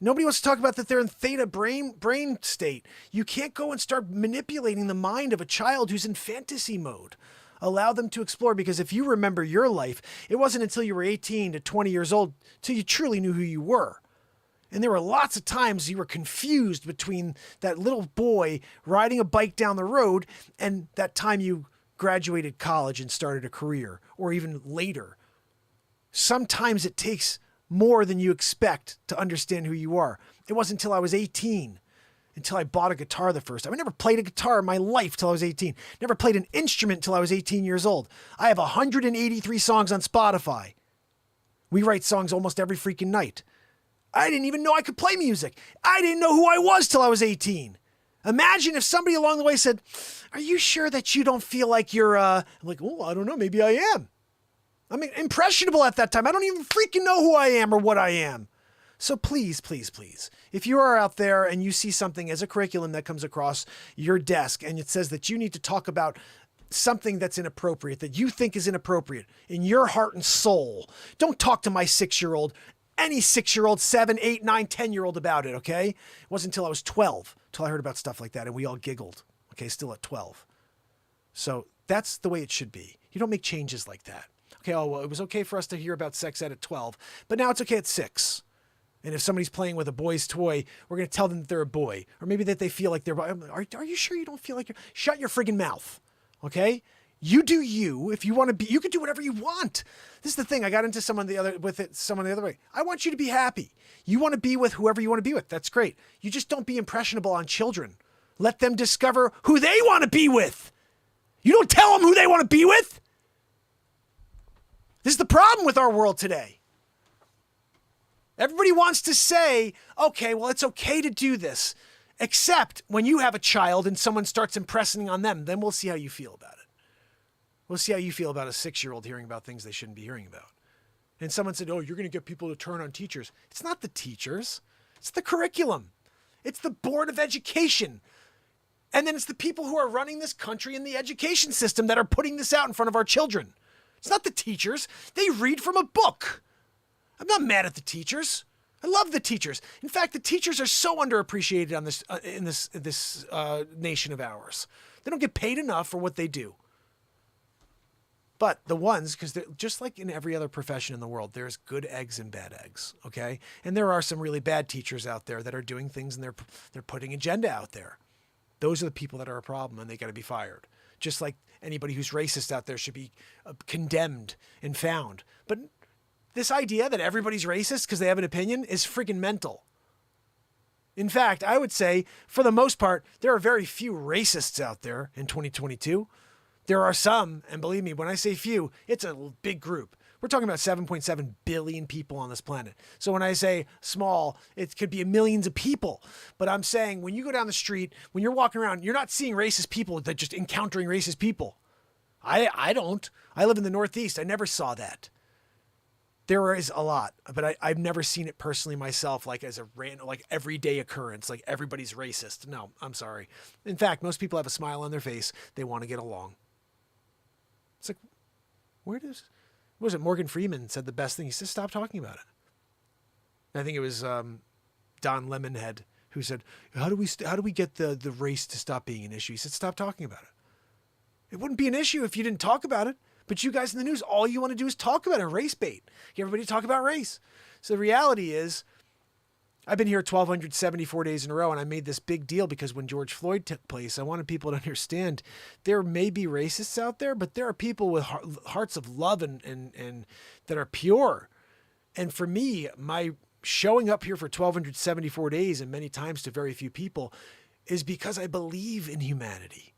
S2: Nobody wants to talk about that they're in theta brain state. You can't go and start manipulating the mind of a child who's in fantasy mode. Allow them to explore, because if you remember your life, it wasn't until you were 18 to 20 years old till you truly knew who you were. And there were lots of times you were confused between that little boy riding a bike down the road and that time you graduated college and started a career, or even later. Sometimes it takes more than you expect to understand who you are. It wasn't until I was 18, until I bought a guitar the first time. I never played a guitar in my life till I was 18. Never played an instrument till I was 18 years old. I have 183 songs on Spotify. We write songs almost every freaking night. I didn't even know I could play music. I didn't know who I was till I was 18. Imagine if somebody along the way said, are you sure that you don't feel like you're, I'm like, oh, I don't know. Maybe I am. I'm impressionable at that time. I don't even freaking know who I am or what I am. So please, please, please, if you are out there and you see something as a curriculum that comes across your desk and it says that you need to talk about something that's inappropriate, that you think is inappropriate in your heart and soul, don't talk to my 6-year-old any 6-year-old, 7, 8, 9, 10-year-old about it, okay? It wasn't until I was 12 till I heard about stuff like that, and we all giggled, okay, still at 12. So that's the way it should be. You don't make changes like that. Okay, oh, well, it was okay for us to hear about sex ed at 12, but now it's okay at 6. And if somebody's playing with a boy's toy, we're going to tell them that they're a boy. Or maybe that they feel like they're... Are you sure you don't feel like you're... Shut your friggin' mouth, okay? You do you. If you want to be... You can do whatever you want. This is the thing. I got into someone the other way. I want you to be happy. You want to be with whoever you want to be with. That's great. You just don't be impressionable on children. Let them discover who they want to be with. You don't tell them who they want to be with. This is the problem with our world today. Everybody wants to say, okay, well, it's okay to do this, except when you have a child and someone starts impressing on them, then we'll see how you feel about it. We'll see how you feel about a 6-year-old hearing about things they shouldn't be hearing about. And someone said, oh, you're going to get people to turn on teachers. It's not the teachers. It's the curriculum. It's the Board of Education. And then it's the people who are running this country and the education system that are putting this out in front of our children. It's not the teachers. They read from a book. I'm not mad at the teachers. I love the teachers. In fact, the teachers are so underappreciated on this in this nation of ours. They don't get paid enough for what they do. But the ones, because just like in every other profession in the world, there's good eggs and bad eggs, okay? And there are some really bad teachers out there that are doing things and they're putting agenda out there. Those are the people that are a problem and they got to be fired. Just like anybody who's racist out there should be condemned and found. But this idea that everybody's racist because they have an opinion is friggin' mental. In fact, I would say, for the most part, there are very few racists out there in 2022. There are some, and believe me, when I say few, it's a big group. We're talking about 7.7 billion people on this planet. So when I say small, it could be millions of people. But I'm saying when you go down the street, when you're walking around, you're not seeing racist people that just encountering racist people. I don't. I live in the Northeast. I never saw that. There is a lot, but I've never seen it personally myself, like as a random, like everyday occurrence, like everybody's racist. No, I'm sorry. In fact, most people have a smile on their face. They want to get along. It's like, what was it? Morgan Freeman said the best thing. He said, stop talking about it. And I think it was Don Lemonhead who said, how do we get the race to stop being an issue? He said, stop talking about it. It wouldn't be an issue if you didn't talk about it. But you guys in the news, all you want to do is talk about it, race bait. Get everybody to talk about race. So the reality is, I've been here 1,274 days in a row, and I made this big deal because when George Floyd took place, I wanted people to understand there may be racists out there, but there are people with hearts of love and that are pure. And for me, my showing up here for 1,274 days and many times to very few people is because I believe in humanity.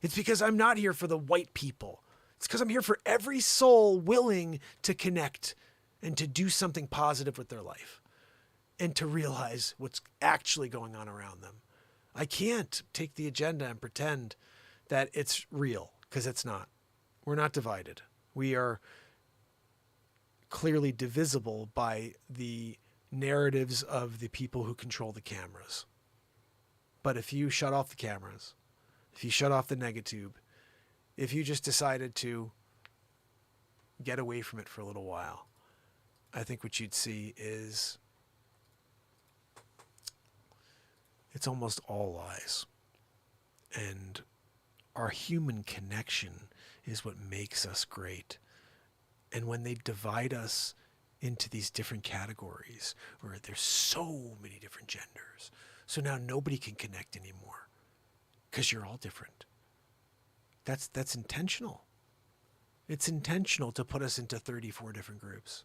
S2: It's because I'm not here for the white people. It's because I'm here for every soul willing to connect and to do something positive with their life and to realize what's actually going on around them. I can't take the agenda and pretend that it's real, because it's not. We're not divided. We are clearly divisible by the narratives of the people who control the cameras. But if you shut off the cameras, if you shut off the negatube, if you just decided to get away from it for a little while, I think what you'd see is it's almost all lies. And our human connection is what makes us great. And when they divide us into these different categories, where there's so many different genders, so now nobody can connect anymore because you're all different. That's intentional. It's intentional to put us into 34 different groups.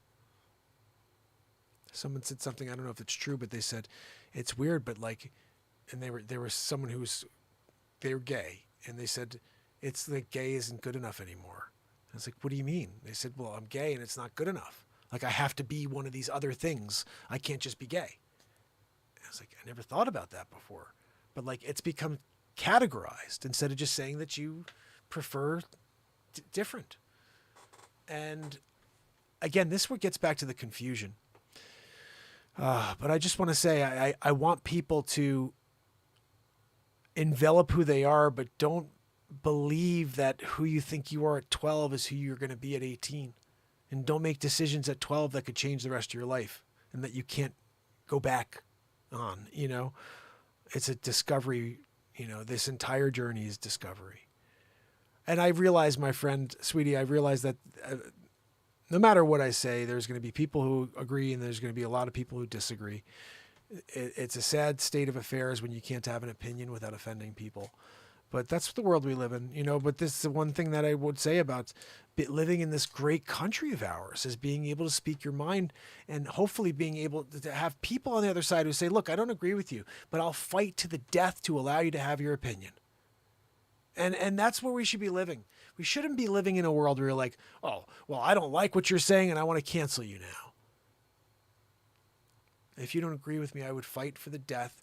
S2: Someone said something, I don't know if it's true, but they said, it's weird, but like, and there was someone they were gay, and they said, it's like gay isn't good enough anymore. I was like, what do you mean? They said, well, I'm gay and it's not good enough. Like I have to be one of these other things. I can't just be gay. I was like, I never thought about that before, but like it's become categorized instead of just saying that you prefer different. And again, this gets back to the confusion. But I just want to say, I want people to envelop who they are, but don't believe that who you think you are at 12 is who you're going to be at 18. And don't make decisions at 12 that could change the rest of your life. and that you can't go back on, it's a discovery, this entire journey is discovery. And I realize, my friend, sweetie, I realize that no matter what I say, there's going to be people who agree and there's going to be a lot of people who disagree. It's a sad state of affairs when you can't have an opinion without offending people. But that's the world we live in, but this is the one thing that I would say about living in this great country of ours, is being able to speak your mind, and hopefully being able to have people on the other side who say, look, I don't agree with you, but I'll fight to the death to allow you to have your opinion. And that's where we should be living. We shouldn't be living in a world where you're like, oh, well, I don't like what you're saying and I want to cancel you now. If you don't agree with me, I would fight to the death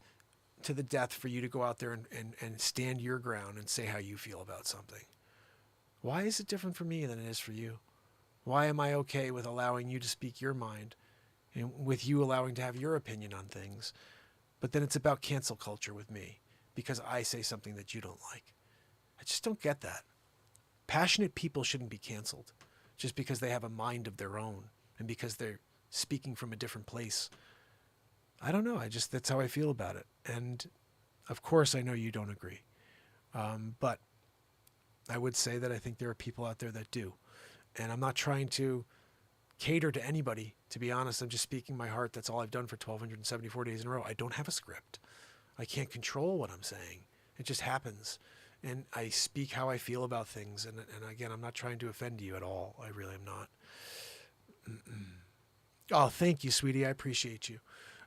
S2: for you to go out there and stand your ground and say how you feel about something. Why is it different for me than it is for you? Why am I okay with allowing you to speak your mind and with you allowing to have your opinion on things? But then it's about cancel culture with me because I say something that you don't like. I just don't get that. Passionate people shouldn't be canceled just because they have a mind of their own and because they're speaking from a different place. I don't know. That's how I feel about it. And of course, I know you don't agree. But I would say that I think there are people out there that do. And I'm not trying to cater to anybody. To be honest, I'm just speaking my heart. That's all I've done for 1,274 days in a row. I don't have a script. I can't control what I'm saying. It just happens. And I speak how I feel about things. And again, I'm not trying to offend you at all. I really am not. Oh, thank you, sweetie. I appreciate you.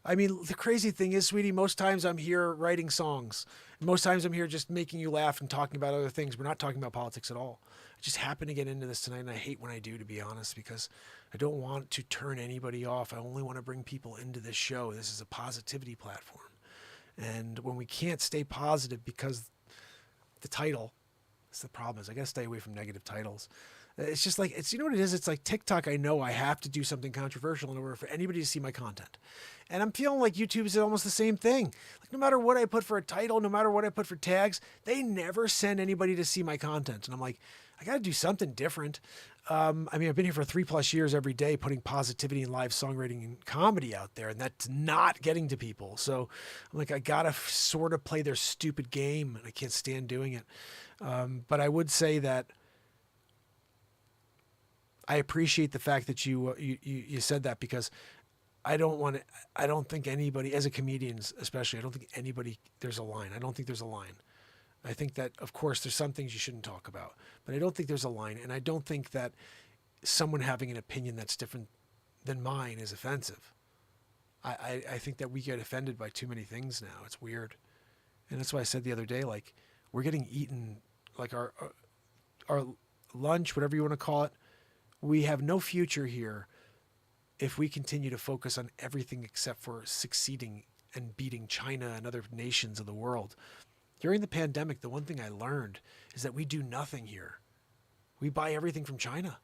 S2: I mean, the crazy thing is, sweetie, most times I'm here writing songs. Most times I'm here just making you laugh and talking about other things. We're not talking about politics at all. I just happen to get into this tonight, and I hate when I do, to be honest, because I don't want to turn anybody off. I only want to bring people into this show. This is a positivity platform. And when we can't stay positive because the title, that's the problem, is I got to stay away from negative titles. It's just like, you know what it is? It's like TikTok. I know I have to do something controversial in order for anybody to see my content. And I'm feeling like YouTube is almost the same thing. Like no matter what I put for a title, no matter what I put for tags, they never send anybody to see my content. And I'm like, I got to do something different. I mean, I've been here for 3+ years every day, putting positivity and live songwriting and comedy out there, and that's not getting to people. So I'm like, I got to sort of play their stupid game, and I can't stand doing it. But I would say that I appreciate the fact that you said that, because I don't think anybody, as a comedian especially, I don't think anybody, there's a line. I don't think there's a line. I think that, of course, there's some things you shouldn't talk about, but I don't think there's a line. And I don't think that someone having an opinion that's different than mine is offensive. I think that we get offended by too many things now. It's weird. And that's why I said the other day, like, we're getting eaten, like our lunch, whatever you want to call it. We have no future here if we continue to focus on everything except for succeeding and beating China and other nations of the world. During the pandemic, the one thing I learned is that we do nothing here. We buy everything from China.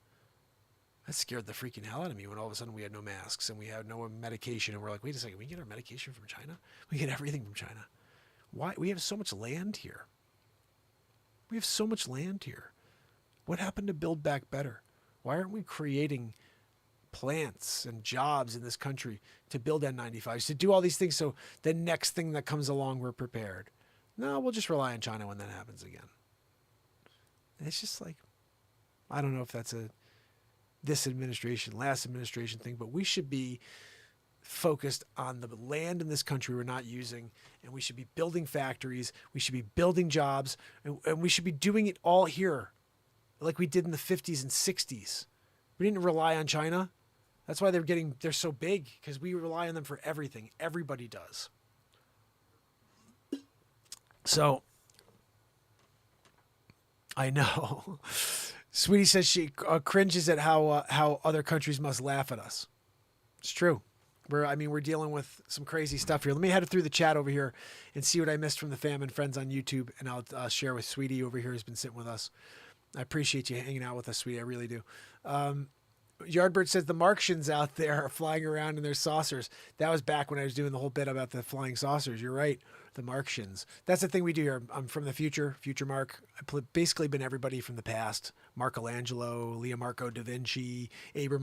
S2: That scared the freaking hell out of me when all of a sudden we had no masks and we had no medication. And we're like, wait a second, we get our medication from China? We get everything from China. Why? We have so much land here. We have so much land here. What happened to Build Back Better? Why aren't we creating plants and jobs in this country to build N95s, to do all these things so the next thing that comes along, we're prepared? No, we'll just rely on China when that happens again. It's just like, I don't know if that's this administration, last administration thing, but we should be focused on the land in this country we're not using, and we should be building factories, we should be building jobs, and we should be doing it all here like we did in the 50s and 60s. We didn't rely on China. That's why they're so big, because we rely on them for everything. Everybody does. So, I know. Sweetie says she cringes at how other countries must laugh at us. It's true. We're dealing with some crazy stuff here. Let me head through the chat over here and see what I missed from the fam and friends on YouTube, and I'll share with Sweetie over here who's been sitting with us. I appreciate you hanging out with us, Sweetie. I really do. Yardbird says the Martians out there are flying around in their saucers. That was back when I was doing the whole bit about the flying saucers. You're right. The Martians. That's the thing we do here. I'm from the future Mark. I've basically been everybody from the past. Michelangelo, Leo Marco da Vinci, Abraham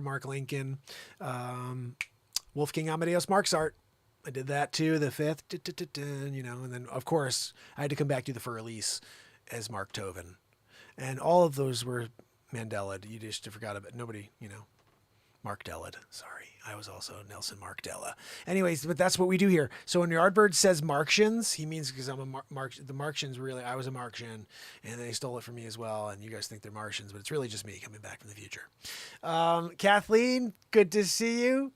S2: Mark Lincoln, Wolfgang Amadeus Mozart. I did that too. The fifth, you know, and then of course I had to come back to the for release as Mark Tobin. And all of those were Mandela. You just forgot about nobody, you know. Mark Della. Sorry, I was also Nelson Mark Della. Anyways, but that's what we do here. So when Yardbird says Martians, he means because I'm a the Martians really, I was a Martian, and they stole it from me as well. And you guys think they're Martians, but it's really just me coming back from the future. Kathleen, good to see you.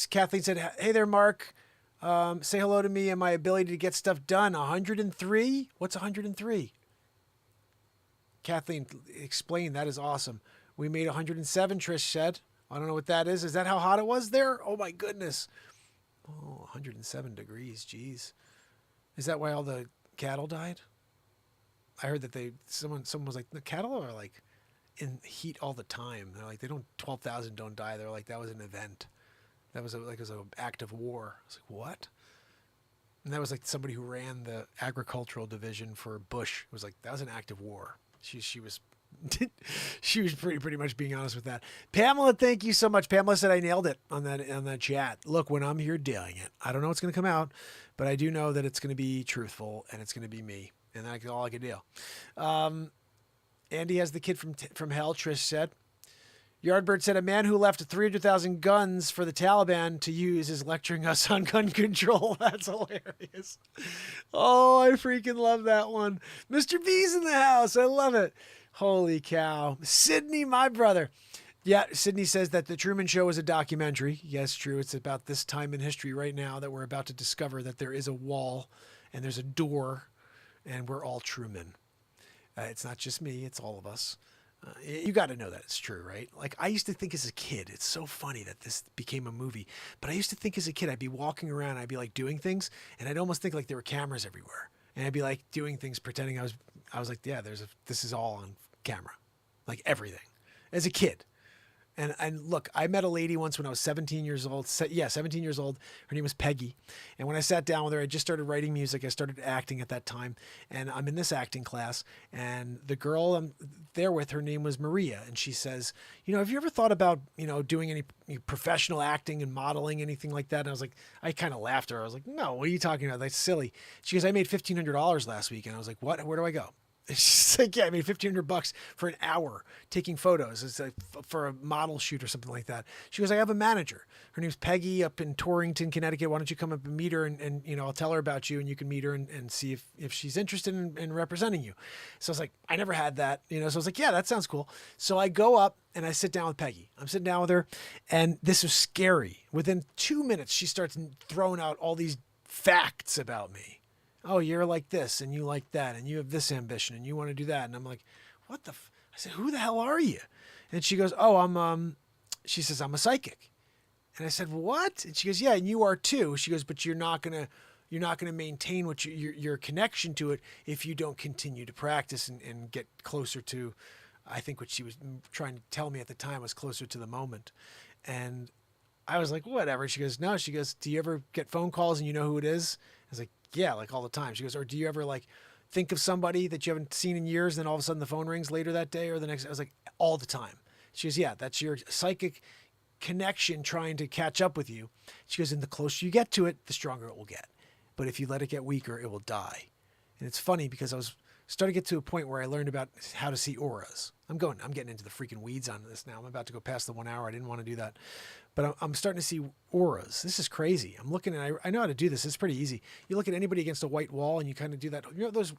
S2: Kathleen said, "Hey there, Mark. Say hello to me and my ability to get stuff done." 103? What's 103? Kathleen, explain. That is awesome. We made 107, Trish said. I don't know what that is. Is that how hot it was there? Oh my goodness. Oh, 107 degrees. Jeez. Is that why all the cattle died? I heard that someone was like, the cattle are like in heat all the time. They're like, 12,000 don't die. They're like, that was an event. That was it was an act of war. I was like, what? And that was like somebody who ran the agricultural division for Bush. It was like, that was an act of war. She was she was pretty much being honest with that. Pamela, thank you so much. Pamela said I nailed it on that chat. Look, when I'm here doing it, I don't know what's going to come out, but I do know that it's going to be truthful and it's going to be me, and that's all I can do. Andy has the kid from hell. Trish said. Yardbird said a man who left 300,000 guns for the Taliban to use is lecturing us on gun control. That's hilarious. Oh, I freaking love that one. Mr. B's in the house. I love it. Holy cow. Sydney, my brother. Yeah, Sydney says that the Truman Show is a documentary. Yes, true. It's about this time in history right now that we're about to discover that there is a wall and there's a door and we're all Truman. It's not just me. It's all of us. You got to know that it's true, right? Like I used to think as a kid, it's so funny that this became a movie, but I used to think as a kid, I'd be walking around, I'd be like doing things and I'd almost think like there were cameras everywhere. And I'd be like doing things, pretending I was like, yeah, this is all on camera, like everything as a kid. And look, I met a lady once when I was 17 years old. 17 years old. Her name was Peggy. And when I sat down with her, I just started writing music. I started acting at that time. And I'm in this acting class. And the girl I'm there with, her name was Maria. And she says, have you ever thought about, doing any professional acting and modeling, anything like that? And I was like, I kind of laughed at her. I was like, no, what are you talking about? That's silly. She goes, I made $1,500 last week. And I was like, what? Where do I go? She's like, yeah, I made $1,500 for an hour taking photos. It's like for a model shoot or something like that. She goes, I have a manager. Her name's Peggy up in Torrington, Connecticut. Why don't you come up and meet her and I'll tell her about you and you can meet her and see if she's interested in representing you. So I was like, I never had that, so I was like, yeah, that sounds cool. So I go up and I sit down with Peggy. I'm sitting down with her and this was scary. Within 2 minutes, she starts throwing out all these facts about me. Oh, you're like this and you like that and you have this ambition and you want to do that. And I'm like, what the I said, who the hell are you? And she goes, oh, she says, I'm a psychic. And I said, what? And she goes, yeah, and you are too. She goes, but you're not going to maintain what your connection to it if you don't continue to practice and get closer to, I think what she was trying to tell me at the time was closer to the moment. And I was like, whatever. She goes, no. She goes, do you ever get phone calls and you know who it is? I was like, yeah, like all the time. She goes, or do you ever like think of somebody that you haven't seen in years and then all of a sudden the phone rings later that day or the next? I was like, all the time. She goes, yeah, that's your psychic connection trying to catch up with you. She goes, and the closer you get to it, the stronger it will get. But if you let it get weaker, it will die. And it's funny because I was starting to get to a point where I learned about how to see auras. I'm getting into the freaking weeds on this now. I'm about to go past the 1 hour. I didn't want to do that. But I'm starting to see auras. This is crazy. I'm looking and I know how to do this. It's pretty easy. You look at anybody against a white wall and you kind of do that.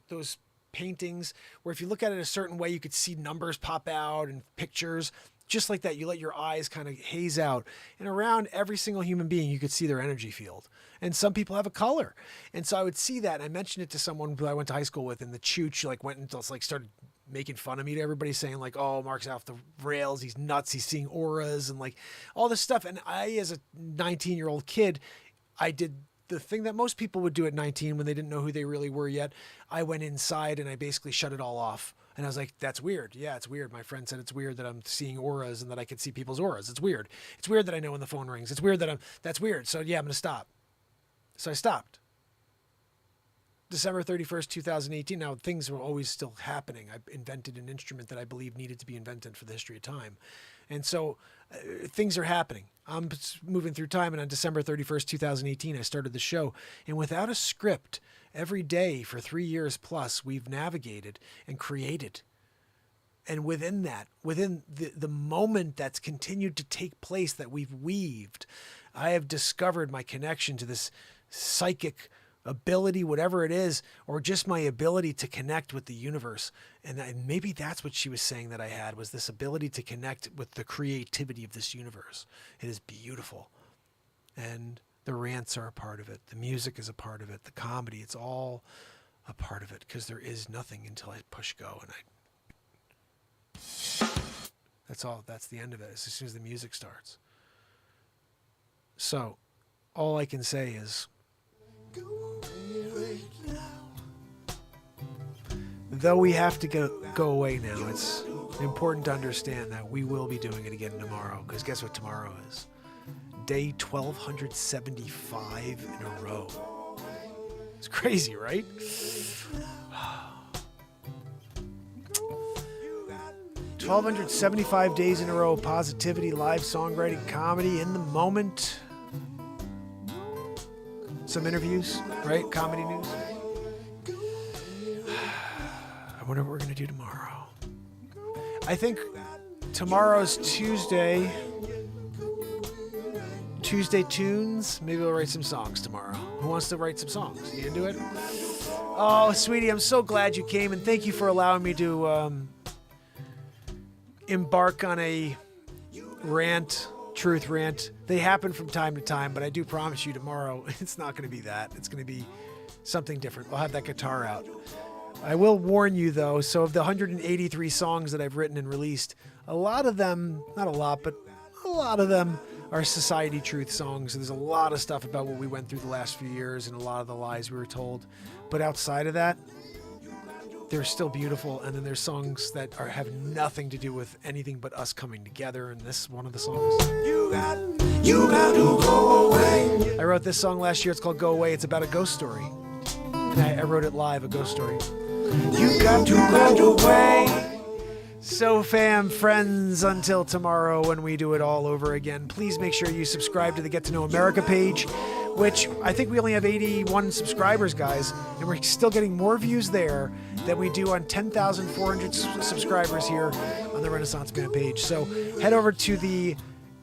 S2: Those paintings where if you look at it a certain way, you could see numbers pop out and pictures. Just like that, you let your eyes kind of haze out. And around every single human being, you could see their energy field. And some people have a color. And so I would see that. And I mentioned it to someone who I went to high school with, and the chooch went and started making fun of me to everybody, saying oh, Mark's off the rails. He's nuts. He's seeing auras and all this stuff. And I, as a 19-year-old kid, I did the thing that most people would do at 19 when they didn't know who they really were yet. I went inside and I basically shut it all off. And I was like, that's weird. Yeah, it's weird. My friend said it's weird that I'm seeing auras and that I could see people's auras. It's weird. It's weird that I know when the phone rings. It's weird that that's weird. So yeah, I'm going to stop. So I stopped. December 31st, 2018. Now, things were always still happening. I invented an instrument that I believe needed to be invented for the history of time. And so things are happening. I'm moving through time. And on December 31st, 2018, I started the show. And without a script, every day for 3 years plus, we've navigated and created. And within that, within the moment that's continued to take place that we've weaved, I have discovered my connection to this psychic ability, whatever it is, or just my ability to connect with the universe. And maybe that's what she was saying that I had, was this ability to connect with the creativity of this universe. It is beautiful. And the rants are a part of it. The music is a part of it. The comedy, it's all a part of it, because there is nothing until I push go. And that's all. That's the end of it. As soon as the music starts. So all I can say is, though we have to go away now, it's important to understand that we will be doing it again tomorrow, because guess what tomorrow is? Day 1275 in a row. It's crazy, right? 1275 days in a row, positivity, live songwriting, comedy, in the moment. Some interviews, right? Comedy news. I wonder what we're going to do tomorrow. I think tomorrow's Tuesday. Tuesday tunes. Maybe we'll write some songs tomorrow. Who wants to write some songs? You gonna do it? Oh, sweetie, I'm so glad you came, and thank you for allowing me to embark on a truth rant. They happen from time to time, but I do promise you tomorrow it's not going to be that. It's going to be something different. I'll have that guitar out. I will warn you though, so of the 183 songs that I've written and released, a lot of them, not a lot, but a lot of them are society truth songs. There's a lot of stuff about what we went through the last few years and a lot of the lies we were told. But outside of that, they're still beautiful. And then there's songs that have nothing to do with anything but us coming together. And this is one of the songs. You got to go away. I wrote this song last year. It's called Go Away. It's about a ghost story. And I wrote it live, a ghost story. You got to go away. So fam, friends, until tomorrow when we do it all over again, please make sure you subscribe to the Get to Know America page, which I think we only have 81 subscribers, guys, and we're still getting more views there than we do on 10,400 subscribers here on the Renaissance Man page. So head over to the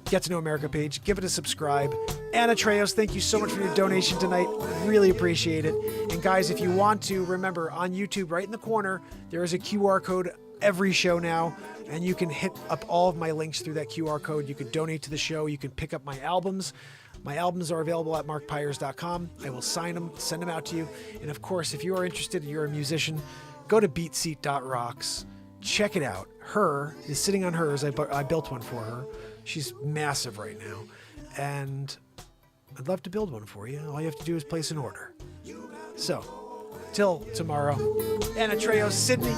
S2: Get to Know America page, give it a subscribe. Anna Treos, thank you so much for your donation tonight. Really appreciate it. And guys, if you want to, remember on YouTube, right in the corner, there is a QR code every show now, and you can hit up all of my links through that QR code. You can donate to the show. You can pick up my albums. My albums are available at markpires.com. I will sign them, send them out to you. And of course, if you are interested and you're a musician, go to beatseat.rocks. Check it out. Her is sitting on hers. I built one for her. She's massive right now. And I'd love to build one for you. All you have to do is place an order. So, till tomorrow, Anna Trejo, Sydney,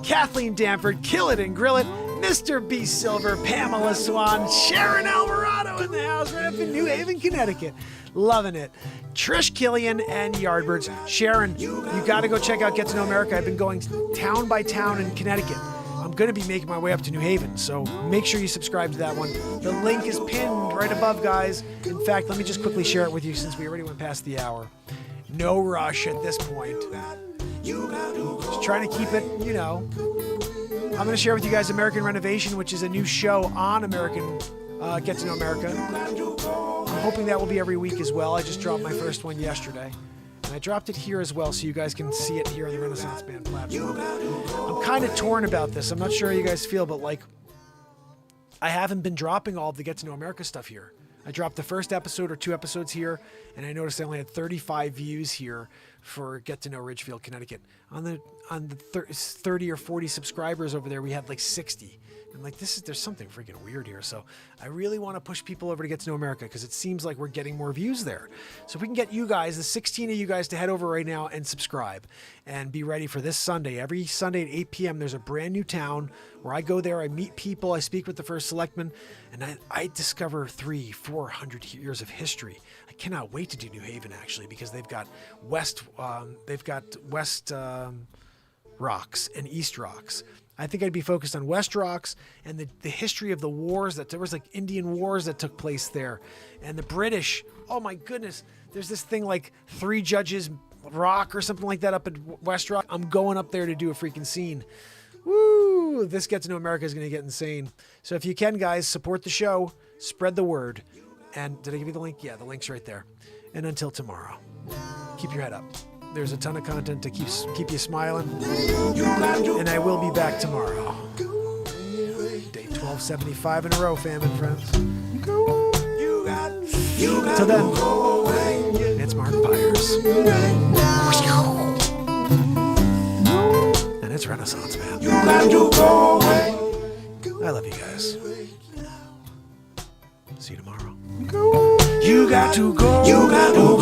S2: Kathleen Danford, Kill It and Grill It, Mr. B. Silver, Pamela Swan, Sharon Alvarado in the house right up in New Haven, Connecticut. Loving it. Trish Killian and Yardbirds. Sharon, you got to go check out Get to Know America. I've been going town by town in Connecticut. I'm going to be making my way up to New Haven, so make sure you subscribe to that one. The link is pinned right above, guys. In fact, let me just quickly share it with you since we already went past the hour. No rush at this point. Just trying to keep it, I'm going to share with you guys American Renovation, which is a new show on American Get to Know America. I'm hoping that will be every week as well. I just dropped my first one yesterday. And I dropped it here as well, so you guys can see it here on the Renaissance Man platform. I'm kind of torn about this. I'm not sure how you guys feel, but I haven't been dropping all of the Get to Know America stuff here. I dropped the first episode or 2 episodes here, and I noticed I only had 35 views here for Get to Know Ridgefield, Connecticut. On the 30 or 40 subscribers over there, we had like 60. And like there's something freaking weird here. So I really want to push people over to Get to Know America because it seems like we're getting more views there. So if we can get you guys, the 16 of you guys, to head over right now and subscribe and be ready for this Sunday. Every Sunday at 8 p.m. there's a brand new town where I go there, I meet people, I speak with the first selectman, and I discover 300-400 years of history. I cannot wait to do New Haven actually because they've got West Rocks and East Rocks. I think I'd be focused on West Rocks and the history of the wars that there was, like Indian wars that took place there, and the British. Oh my goodness, there's this thing like Three Judges Rock or something like that up at West Rock. I'm going up there to do a freaking scene. Woo! This Get to Know America is going to get insane. So if you can, guys, support the show, spread the word. And did I give you the link? Yeah, the link's right there. And until tomorrow, keep your head up. There's a ton of content to keep you smiling. And I will be back tomorrow. Day 1275 in a row, fam and friends. Till then, it's Mark Pires. And it's Renaissance Man. I love you guys. See you tomorrow.
S1: You got to go. You got to